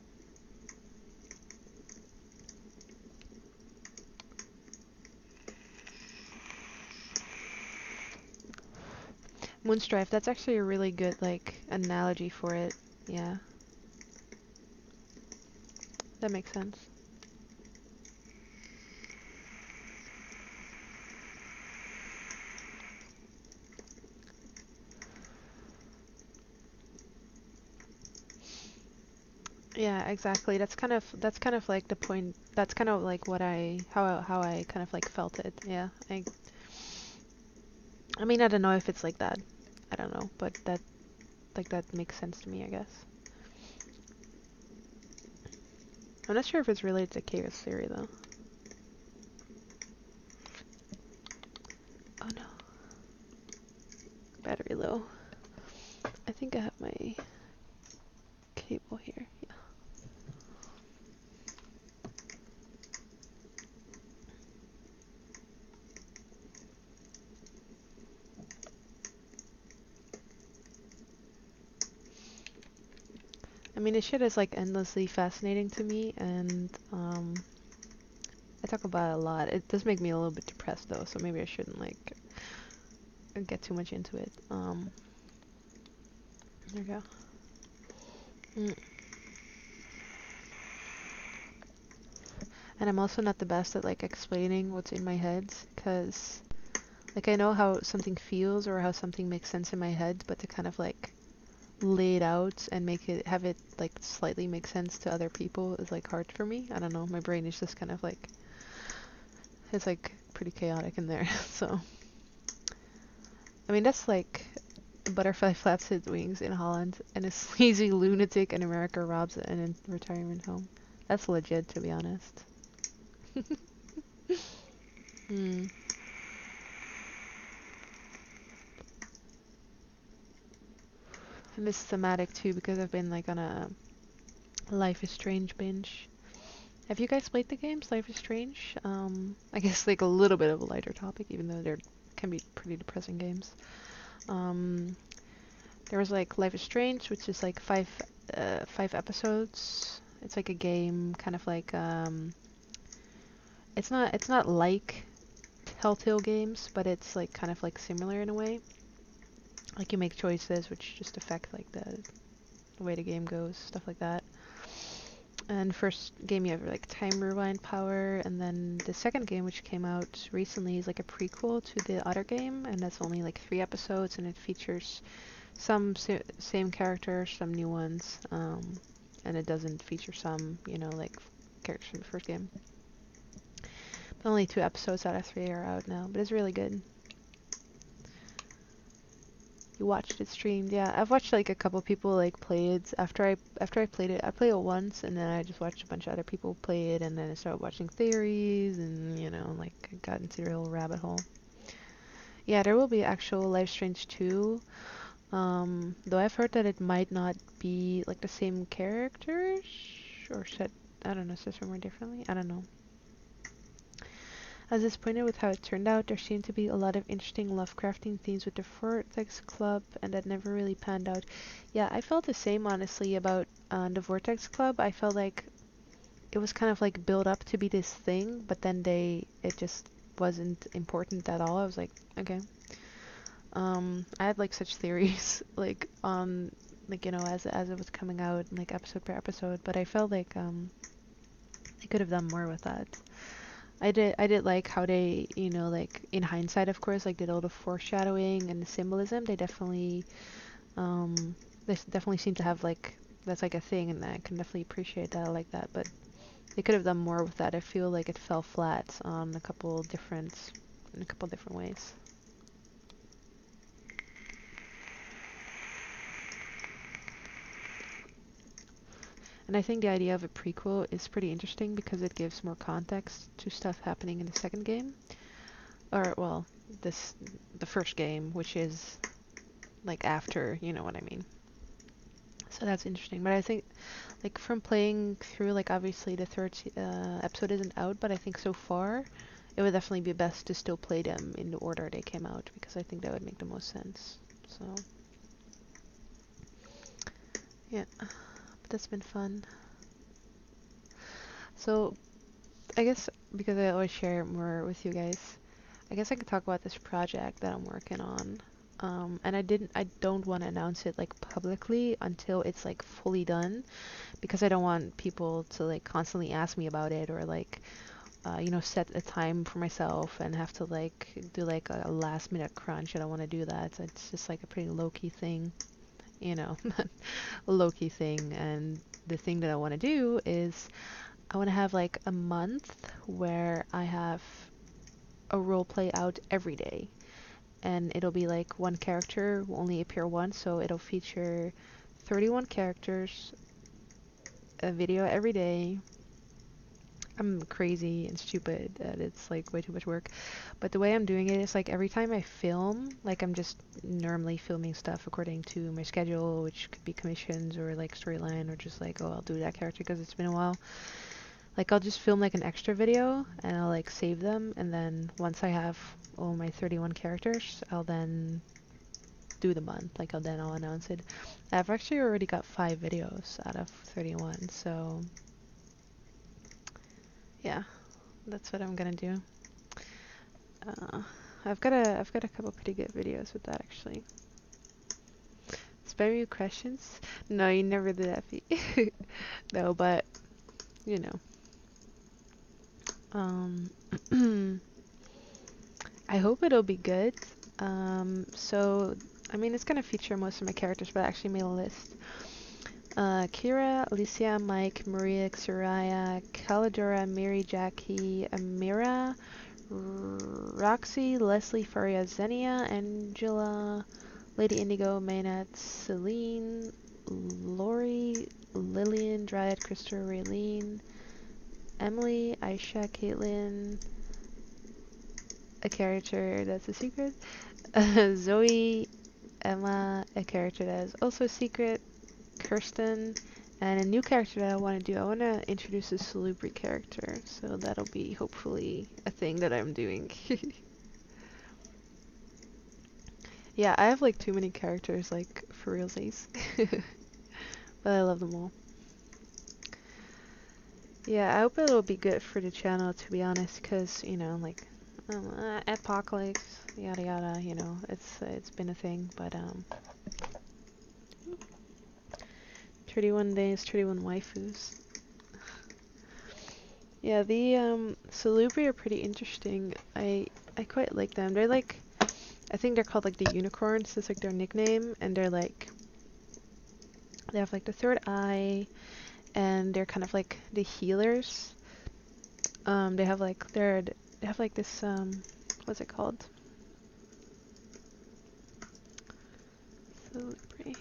Moonstrife, that's actually a really good, like, analogy for it. Yeah, that makes sense. Yeah, exactly. That's kind of like the point. That's kind of like what how I kind of like felt it. Yeah. I mean, I don't know if it's like that. I don't know, but that makes sense to me, I guess. I'm not sure if it's related to chaos theory though. Oh no. Battery low. I think I have my cable here. Yeah. I mean, this shit is like endlessly fascinating to me, and I talk about it a lot. It does make me a little bit depressed though, so maybe I shouldn't like get too much into it. There we go. Mm. And I'm also not the best at like explaining what's in my head, because like I know how something feels or how something makes sense in my head, but to kind of like lay it out and have it like slightly make sense to other people is like hard for me. I don't know. My brain is just kind of like it's like pretty chaotic in there. So I mean that's like a butterfly flaps its wings in Holland and a sleazy lunatic in America robs an retirement home. That's legit, to be honest. Hmm. And this is thematic too because I've been like on a Life is Strange binge. Have you guys played the games Life is Strange? I guess like a little bit of a lighter topic, even though they can be pretty depressing games. Um, there was like Life is Strange, which is like five episodes. It's like a game, kind of like it's not like Telltale games, but it's like kind of like similar in a way. Like you make choices which just affect like the way the game goes, stuff like that. And first game you have like time rewind power, and then the second game which came out recently is like a prequel to the other game, and that's only like 3 episodes, and it features some same characters, some new ones, and it doesn't feature some, you know, like characters from the first game. But only 2 episodes out of 3 are out now, but it's really good. You watched it streamed, yeah. I've watched like a couple people like play it after I played it. I played it once and then I just watched a bunch of other people play it, and then I started watching theories and you know, like I got into the real rabbit hole. Yeah, there will be actual Life Strange 2. Though I've heard that it might not be like the same characters or set, I don't know, set somewhere differently. I don't know. I was disappointed with how it turned out. There seemed to be a lot of interesting Lovecrafting themes with the Vortex Club, and that never really panned out. Yeah, I felt the same, honestly, about the Vortex Club. I felt like it was kind of like built up to be this thing, but then it just wasn't important at all. I was like, okay. I had like such theories, like on, like, you know, as it was coming out, like episode per episode, but I felt like they could have done more with that. I did like how they, you know, like in hindsight, of course, like did all the foreshadowing and the symbolism. They definitely seem to have like, that's like a thing, and I can definitely appreciate that. I like that, but they could have done more with that. I feel like it fell flat on in a couple different ways. And I think the idea of a prequel is pretty interesting because it gives more context to stuff happening in the second game. Or, well, the first game, which is like after, you know what I mean. So that's interesting. But I think, like, from playing through, like, obviously the third episode isn't out, but I think so far it would definitely be best to still play them in the order they came out, because I think that would make the most sense. So, yeah, but that's been fun. So, I guess because I always share more with you guys, I guess I could talk about this project that I'm working on. And I don't want to announce it like publicly until it's like fully done, because I don't want people to like constantly ask me about it, or like you know, set a time for myself and have to like do like a last minute crunch. I don't want to do that. So it's just like a pretty low key thing, you know, a low key thing. And the thing that I want to do is I want to have like a month where I have a role play out every day. And it'll be like one character will only appear once, so it'll feature 31 characters, a video every day. I'm crazy and stupid and it's like way too much work. But the way I'm doing it is like every time I film, like I'm just normally filming stuff according to my schedule, which could be commissions or like storyline, or just like, oh, I'll do that character because it's been a while. Like I'll just film like an extra video and I'll like save them, and then once I have all my 31 characters, I'll then do the month. Like I'll announce it. I've actually already got 5 videos out of 31, so yeah, that's what I'm gonna do. Uh, I've got a couple pretty good videos with that actually. Spare me with questions? No, you never did that, Pete. No, but you know. I hope it'll be good. So I mean, it's gonna feature most of my characters, but I actually made a list. Kira, Alicia, Mike, Maria, Soraya, Caladora, Mary, Jackie, Amira, Roxy, Leslie, Faria, Xenia, Angela, Lady Indigo, Maynard, Celine, Lori, Lillian, Dryad, Christopher, Raylene, Emily, Aisha, Caitlin, a character that's a secret, Zoe, Emma, a character that is also a secret, Kirsten, and a new character that I want to do. I want to introduce a Salubri character, so that'll be hopefully a thing that I'm doing. Yeah, I have like too many characters, like for realsies. But I love them all. Yeah, I hope it'll be good for the channel, to be honest, because, you know, like, apocalypse, yada yada, you know, it's been a thing, but 31 days, 31 waifus. Yeah, the Salubri are pretty interesting. I quite like them. They're like, I think they're called like the unicorns. That's like their nickname, and they're like, they have like the third eye, and they're kind of like the healers. They have like they have like this what's it called? Salubri.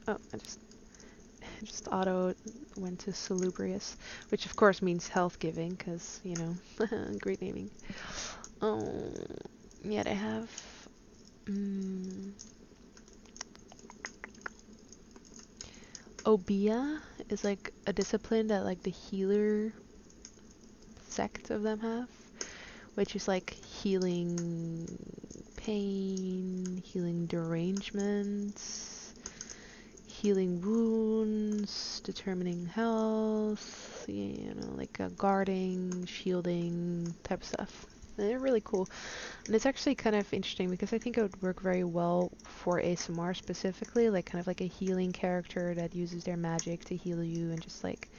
Oh, I just auto went to salubrious, which of course means health giving, because, you know, great naming. Oh, yeah, they have. Obia is like a discipline that like the healer sect of them have, which is like healing pain, healing derangements, healing wounds, determining health, you know, like guarding, shielding type of stuff. They're really cool. And it's actually kind of interesting because I think it would work very well for ASMR specifically, like kind of like a healing character that uses their magic to heal you, and just like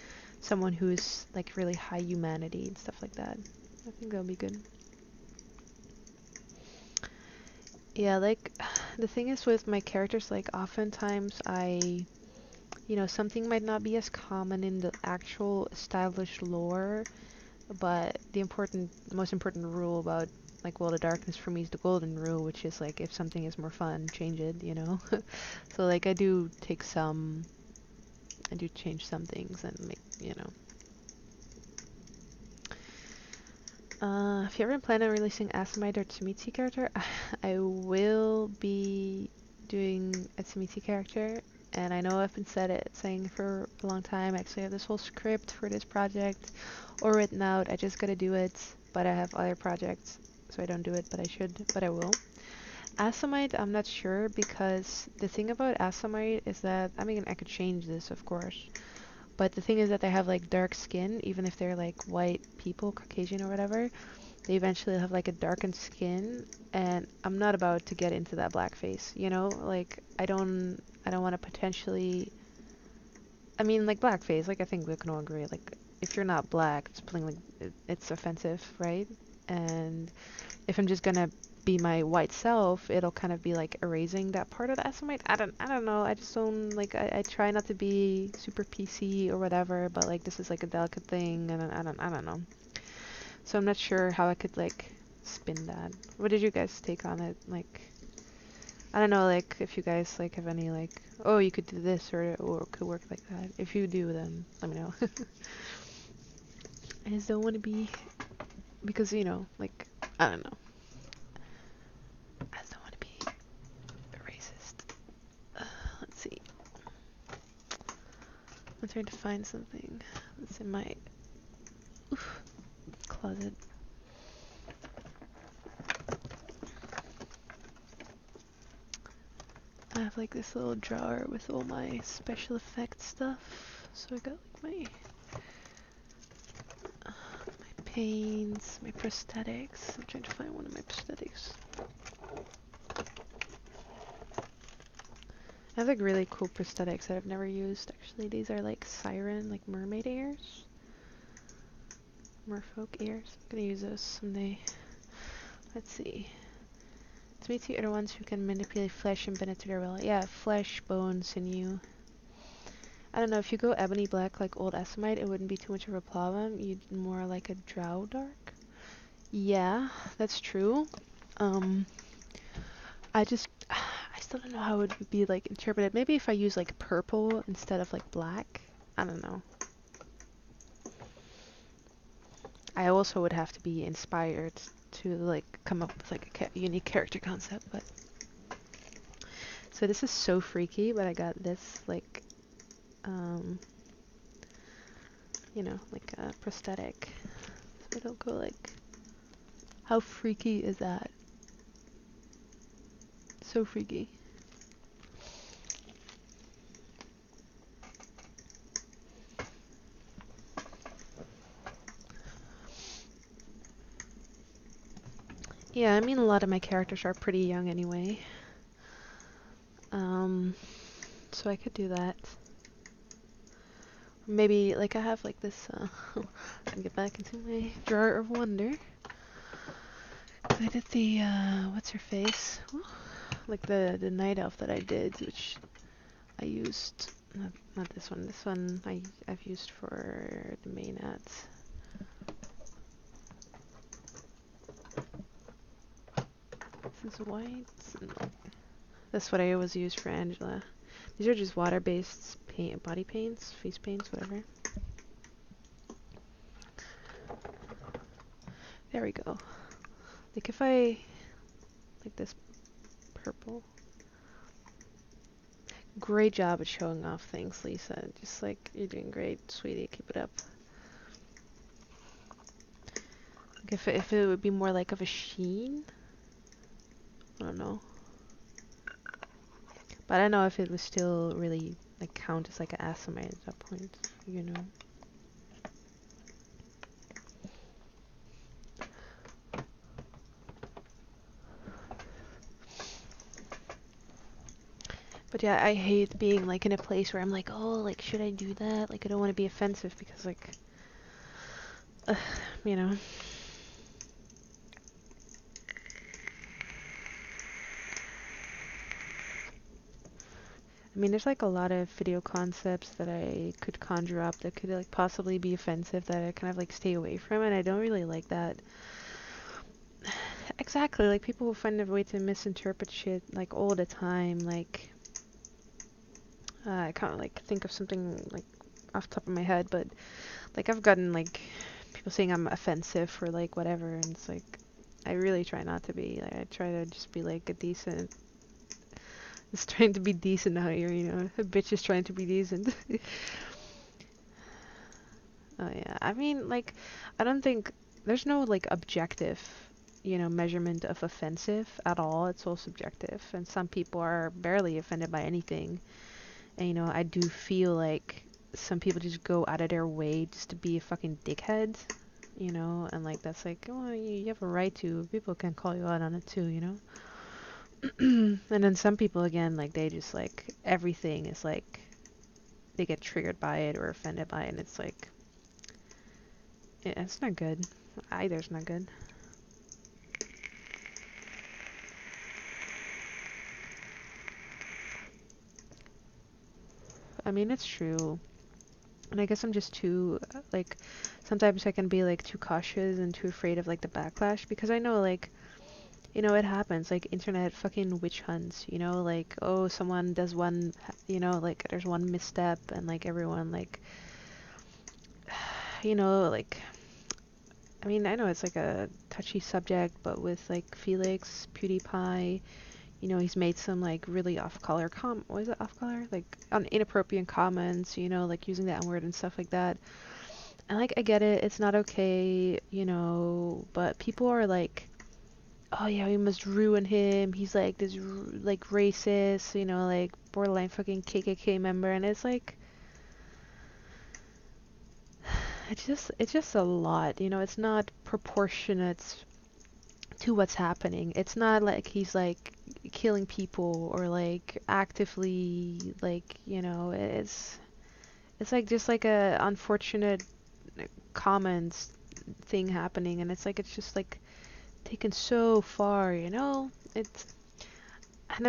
someone who's like really high humanity and stuff like that. I think that'll be good. Yeah, like the thing is with my characters, like oftentimes you know, something might not be as common in the actual established lore, but the most important rule about like World of Darkness for me is the golden rule, which is like if something is more fun, change it, you know. So like I do change some things and make, you know. If you ever plan on releasing Asamite or Tsumitsu character, I will be doing a Tsumitsu character, and I know I've been saying for a long time. I actually have this whole script for this project all written out. I just gotta do it, but I have other projects, so I don't do it, but I should, but I will. Asamite, I'm not sure, because the thing about Asamite is that, I mean, I could change this, of course, but the thing is that they have like dark skin, even if they're like white people, Caucasian or whatever. they eventually have like a darkened skin, and I'm not about to get into that blackface, you know? Like I don't want to potentially, I mean, like blackface, like I think we can all agree, like if you're not black, it's something like it's offensive, right? And if I'm just gonna be my white self, it'll kind of be like erasing that part of the Essamite. I don't know. I just don't like. I try not to be super PC or whatever, but like this is like a delicate thing, and I don't know. So I'm not sure how I could like spin that. What did you guys take on it? Like, I don't know. Like if you guys like have any like, oh, you could do this or it could work like that. If you do, then let me know. I just don't want to be, because you know, like I don't know. I just don't want to be a racist. Let's see. I'm trying to find something that's in my closet. I have like this little drawer with all my special effects stuff. So I got like my paints, my prosthetics. I'm trying to find one of my prosthetics. I have like really cool prosthetics that I've never used. Actually, these are like siren, like mermaid ears. Merfolk ears. I'm gonna use those someday. Let's see. To meet the other ones who can manipulate flesh and bend it to their will. Yeah, flesh, bone, sinew. I don't know, if you go ebony black like old Essamite, it wouldn't be too much of a problem. You'd more like a drow dark. Yeah, that's true. I still don't know how it would be like interpreted. Maybe if I use like purple instead of like black. I don't know. I also would have to be inspired to like come up with like a unique character concept, but so this is so freaky, but I got this like you know, like a prosthetic. So it'll go like, how freaky is that? So freaky. Yeah, I mean a lot of my characters are pretty young anyway. So I could do that. Maybe like I have like this I'll get back into my drawer of wonder. I did the what's her face? Like the night elf that I did, which I used not this one. This one I've used for the main ads. This is white. No. That's what I always use for Angela. These are just water-based paint, body paints, face paints, whatever. There we go. Like if I like this purple. Great job at showing off things, Lisa. Just like you're doing great, sweetie. Keep it up. Like if it would be more like of a sheen. I don't know. But I don't know if it would still really like count as like an Assamite at that point, you know. But yeah, I hate being like in a place where I'm like, oh, like should I do that? Like I don't want to be offensive because like, you know. I mean, there's like a lot of video concepts that I could conjure up that could like possibly be offensive that I kind of like stay away from, and I don't really like that. Exactly, like people who find a way to misinterpret shit like all the time. Like I can't like think of something like off the top of my head, but like I've gotten like people saying I'm offensive for like whatever, and it's like I really try not to be. Like, I try to just be like a decent. Just trying to be decent out here, you know. A bitch is trying to be decent. Oh yeah, I mean like I don't think there's no like objective, you know, measurement of offensive at all. It's all subjective, and some people are barely offended by anything. And you know, I do feel like some people just go out of their way just to be a fucking dickhead, you know, and like that's like, well, you have a right to. People can call you out on it too, you know. And then some people again, like they just like everything is like they get triggered by it or offended by it, and it's like, yeah, it's not good. Either's not good. I mean, it's true. And I guess I'm just too, like, sometimes I can be, like, too cautious and too afraid of, like, the backlash because I know, like, you know, it happens, like, internet fucking witch hunts, you know, like, oh, someone does one, you know, like, there's one misstep and, like, everyone, like, you know, like, I mean, I know it's, like, a touchy subject, but with, like, Felix, PewDiePie, you know, he's made some, like, really off-color what is it, off-color? Like, on inappropriate comments, you know, like, using the N-word and stuff like that. And, like, I get it, it's not okay, you know, but people are like, oh yeah, we must ruin him, he's, like, this, like, racist, you know, like, borderline fucking KKK member, and it's like, it's just a lot, you know, it's not proportionate to what's happening. It's not like he's, like, killing people or, like, actively, like, you know, it's like just like a unfortunate comments thing happening, and it's like it's just like taken so far, you know. It's and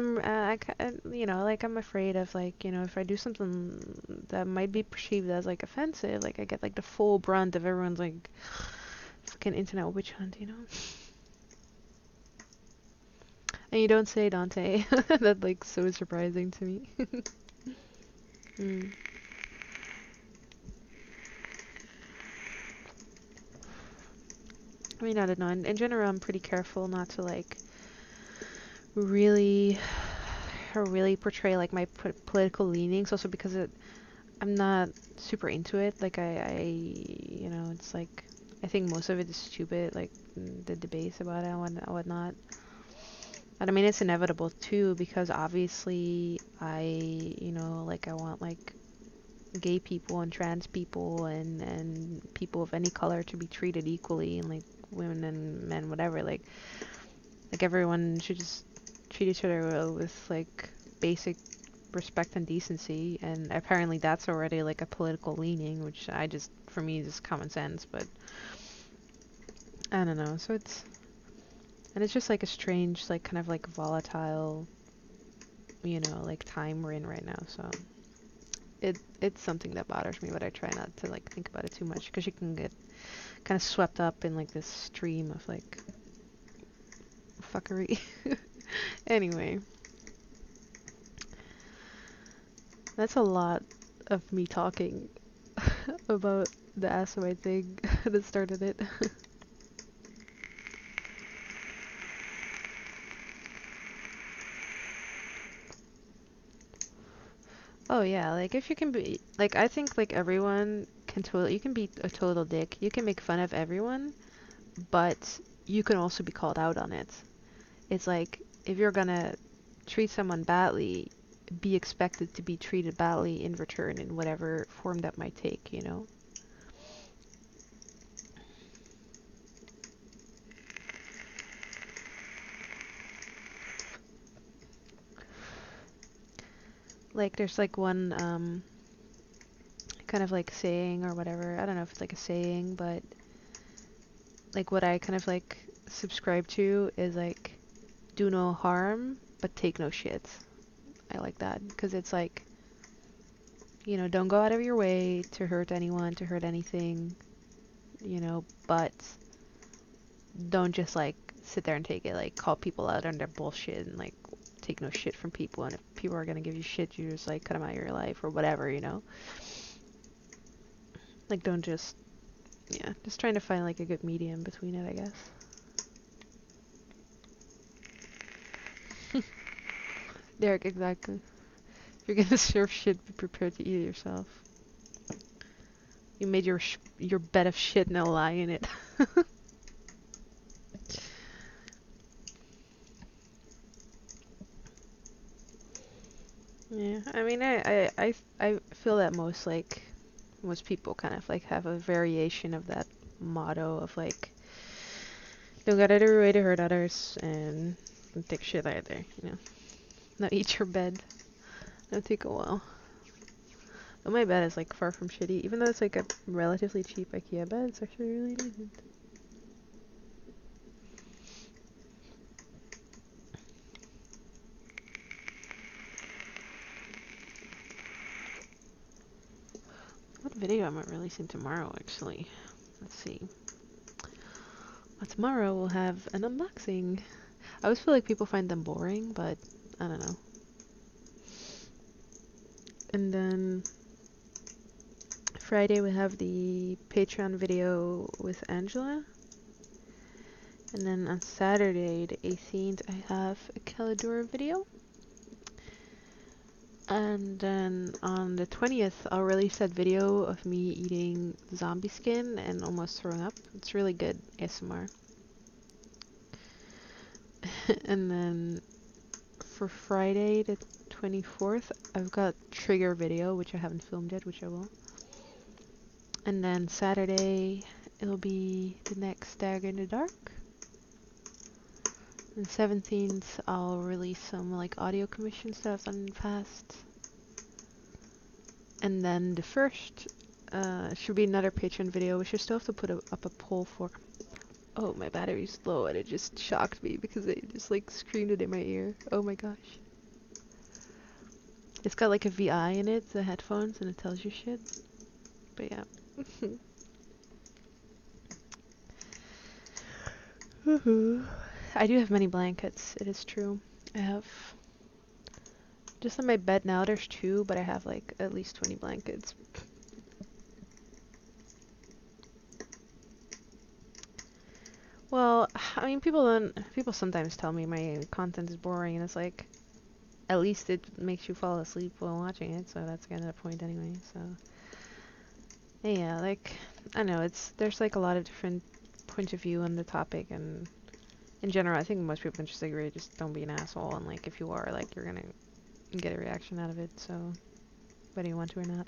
you know, like I'm afraid of like, you know, if I do something that might be perceived as like offensive, like I get like the full brunt of everyone's like fucking internet witch hunt, you know. And you don't say, Dante. That's like so surprising to me. Mm. I mean, I don't know. In general, I'm pretty careful not to like really, really portray like my political leanings. Also because I'm not super into it. Like you know, it's like I think most of it is stupid. Like the debates about it and whatnot. But I mean, it's inevitable too because obviously you know, like I want like gay people and trans people and people of any color to be treated equally, and like women and men, whatever. Like everyone should just treat each other well with like basic respect and decency. And apparently that's already like a political leaning, which I just, for me, is common sense. But I don't know. So it's just like a strange, like kind of like volatile, you know, like time we're in right now. So it's something that bothers me, but I try not to like think about it too much because you can get kind of swept up in like this stream of like fuckery. Anyway, that's a lot of me talking about the Assamite thing that started it. Oh yeah, like if you can be like I think like everyone can you can be a total dick. You can make fun of everyone, but you can also be called out on it. It's like if you're gonna treat someone badly, be expected to be treated badly in return in whatever form that might take, you know? Like there's like one kind of like saying or whatever. I don't know if it's like a saying, but like what I kind of like subscribe to is like do no harm but take no shit. I like that because it's like, you know, don't go out of your way to hurt anyone, to hurt anything, you know, but don't just like sit there and take it, like call people out on their bullshit and like take no shit from people. And if people are gonna give you shit, you just like cut them out of your life or whatever, you know. Like don't just, yeah, just trying to find like a good medium between it, I guess. Derek, exactly. If you're gonna serve shit, be prepared to eat it yourself. You made your bed of shit, no lie in it. Yeah, I mean, I feel that most people kind of like have a variation of that motto of like, don't gotta do way to hurt others and don't take shit either, you know. Not eat your bed. That'll take a while. But my bed is like far from shitty, even though it's like a relatively cheap IKEA bed, it's actually really decent. What video am I releasing tomorrow, actually? Let's see. Well, tomorrow we'll have an unboxing. I always feel like people find them boring, but I don't know. And then Friday we have the Patreon video with Angela. And then on Saturday, the 18th, I have a Calidora video. And then on the 20th, I'll release that video of me eating zombie skin and almost throwing up. It's really good ASMR. And then for Friday the 24th, I've got trigger video, which I haven't filmed yet, which I will. And then Saturday, it'll be the next Dagger in the Dark. And 17th, I'll release some like audio commissions that I've done in the past. And then the 1st should be another Patreon video, which I still have to put up a poll for. Oh, my battery's low and it just shocked me because it just like screamed it in my ear. Oh my gosh. It's got like a VI in it, the headphones, and it tells you shit. But yeah. I do have many blankets, it is true. I have just on my bed now there's 2, but I have like at least 20 blankets. Well, I mean, people sometimes tell me my content is boring, and it's like, at least it makes you fall asleep while watching it, so that's kind of the point anyway, so. Yeah, like, I know, there's like a lot of different points of view on the topic, and in general, I think most people can just agree, just don't be an asshole, and like, if you are, like, you're gonna get a reaction out of it, so, whether you want to or not.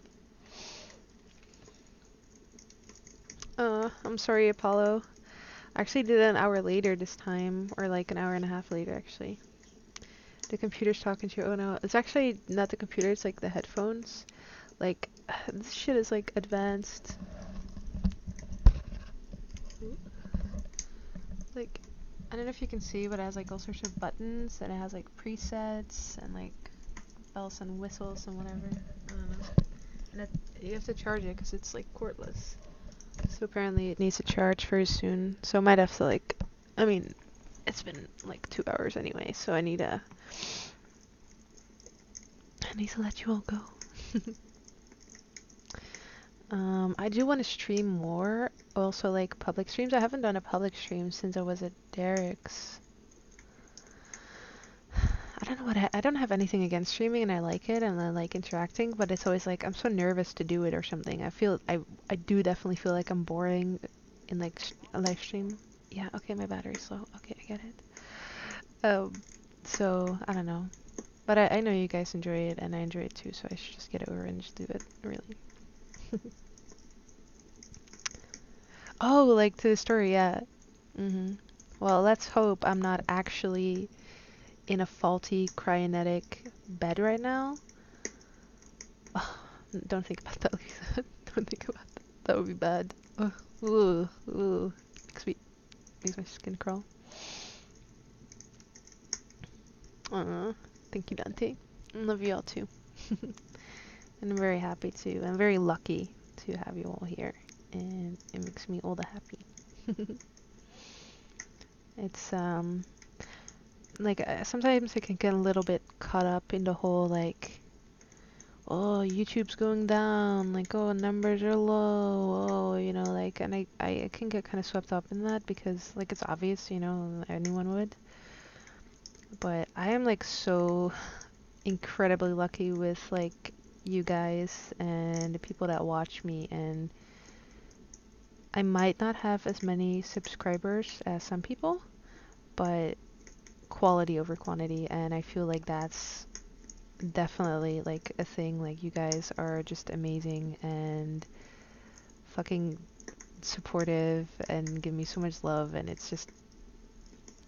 I'm sorry, Apollo. I actually did it an hour later this time, or like an hour and a half later, actually. The computer's talking to you. Oh no, it's actually not the computer, it's like the headphones. Like, this shit is like advanced. Like, I don't know if you can see, but it has like all sorts of buttons, and it has like presets, and like bells and whistles and whatever. I don't know. And you have to charge it because it's like cordless. So apparently it needs to charge very soon. So I might have to like, I mean, it's been like 2 hours anyway, so I need to let you all go. I do want to stream more, also like public streams. I haven't done a public stream since I was at Derek's. I don't know what I don't have anything against streaming, and I like it, and I like interacting, but it's always like I'm so nervous to do it or something. I do definitely feel like I'm boring in like a live stream. Yeah, okay, my battery's low. Okay, I get it. So I don't know, but I know you guys enjoy it, and I enjoy it too, so I should just get over it and just do it, really. Oh, like to the story, yeah. Well, let's hope I'm not actually in a faulty cryonetic bed right now. Oh, don't think about that, Lisa. Don't think about that. That would be bad. Ooh. Makes my skin crawl. Thank you, Dante. I love you all too. And I'm very happy to. I'm very lucky to have you all here, and it makes me all the happy. It's like sometimes I can get a little bit caught up in the whole like, oh, YouTube's going down, like, oh, numbers are low, oh, you know, like, and I can get kind of swept up in that because like it's obvious, you know, anyone would. But I am like so incredibly lucky with like you guys and the people that watch me, and I might not have as many subscribers as some people, but quality over quantity, and I feel like that's definitely like a thing. Like, you guys are just amazing and fucking supportive and give me so much love, and it's just,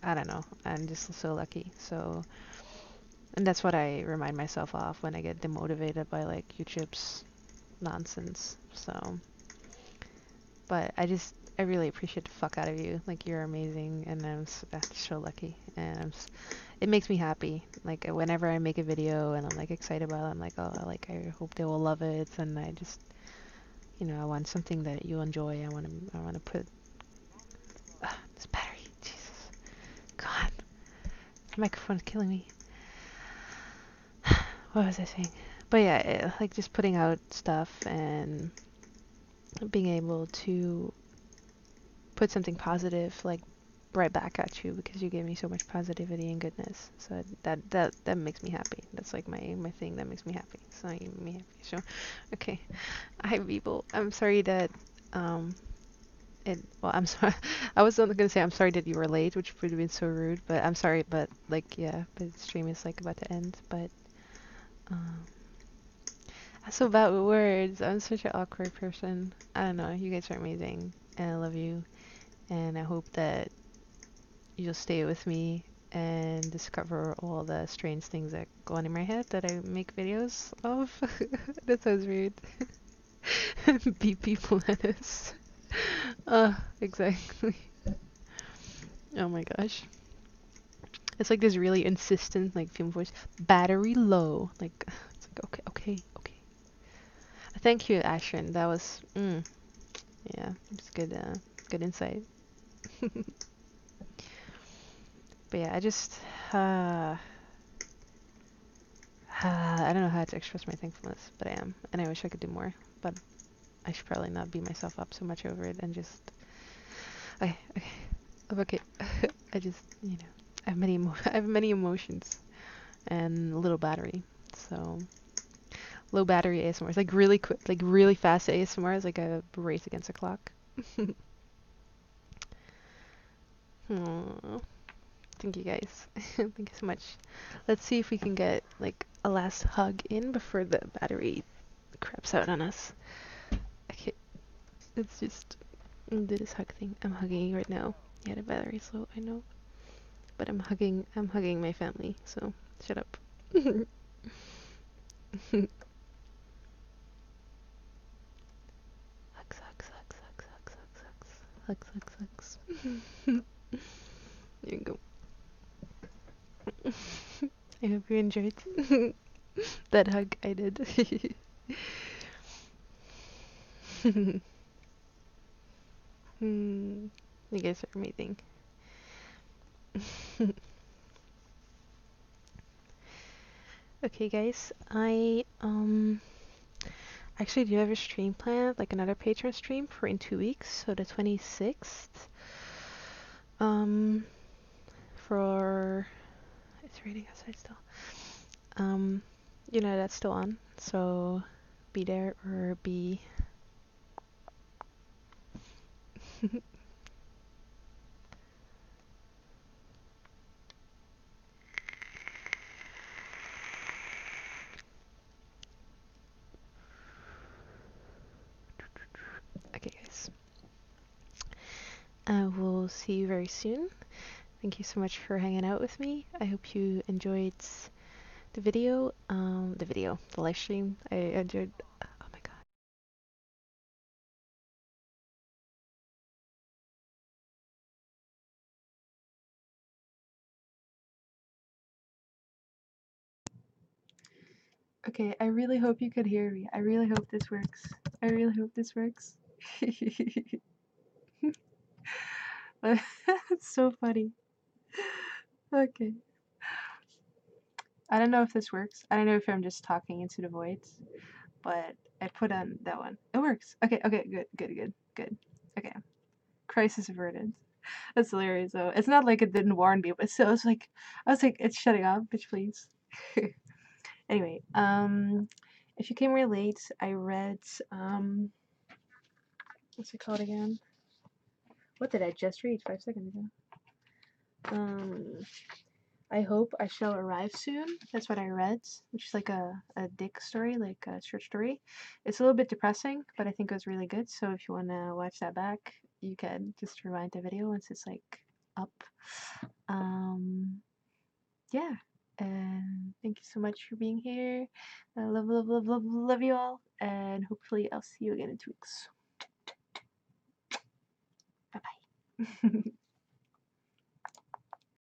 I don't know, I'm just so lucky. So, and that's what I remind myself of when I get demotivated by like YouTube's nonsense. So, but I really appreciate the fuck out of you. Like, you're amazing, and I'm so lucky, and it makes me happy. Like, whenever I make a video and I'm like excited about it, I'm like, oh, like, I hope they will love it, and I just, I want something that you enjoy. I want to put this battery. Jesus, God, the microphone's killing me. What was I saying? But yeah, like just putting out stuff and being able to put something positive, like right back at you, because you gave me so much positivity and goodness. So that makes me happy. That's like my thing that makes me happy. So you make me happy. So okay. Hi people. I'm sorry that I'm sorry. I was only gonna say I'm sorry that you were late, which would have been so rude. But I'm sorry. But like, yeah, but the stream is like about to end. But um, I'm so bad with words. I'm such an awkward person. I don't know. You guys are amazing, and I love you. And I hope that you'll stay with me and discover all the strange things that go on in my head that I make videos of. That sounds weird. Beat people lettuce. Exactly. Oh my gosh. It's like this really insistent, like, film voice. Battery low. Like, it's like, okay, okay, okay. Thank you, Ashrin. That was, yeah, it's good, good insight. But yeah, I just, I don't know how to express my thankfulness, but I am. And I wish I could do more, but I should probably not beat myself up so much over it and just, okay, okay, I'm okay. I just, I have I have many emotions and little battery, so low battery ASMR is like really quick, like really fast ASMR is like a race against the clock. Aww. Thank you guys. Thank you so much. Let's see if we can get like a last hug in before the battery craps out on us. Okay, let's just do this hug thing. I'm hugging you right now. Yeah, the battery's low, I know. But I'm hugging my family, so shut up. Hugs, hugs, hugs, hugs, hugs, hugs, hugs, hugs, hugs. There you go. I hope you enjoyed that hug I did. You guys are amazing. Okay, guys, I actually do have a stream planned, like another Patreon stream for in 2 weeks, so the 26th. For it's raining outside still. That's still on, so be there or be. Okay, guys. I will see you very soon. Thank you so much for hanging out with me. I hope you enjoyed the video, the live stream. I enjoyed. Oh my god. Okay, I really hope you could hear me. I really hope this works. I really hope this works. It's so funny. Okay. I don't know if this works. I don't know if I'm just talking into the voids, but I put on that one. It works. Okay, okay, good, good, good, good. Okay. Crisis averted. That's hilarious though. It's not like it didn't warn me, but still it's like I was like, it's shutting off, bitch please. Anyway, if you came real late, I read what's it called again? What did I just read 5 seconds ago? I hope I shall arrive soon. That's what I read, which is like a dick story, like a short story. It's a little bit depressing, but I think it was really good. So if you want to watch that back, you can just rewind the video once it's like up. Yeah. And thank you so much for being here. I love, love, love, love, love you all. And hopefully I'll see you again in 2 weeks. Bye bye.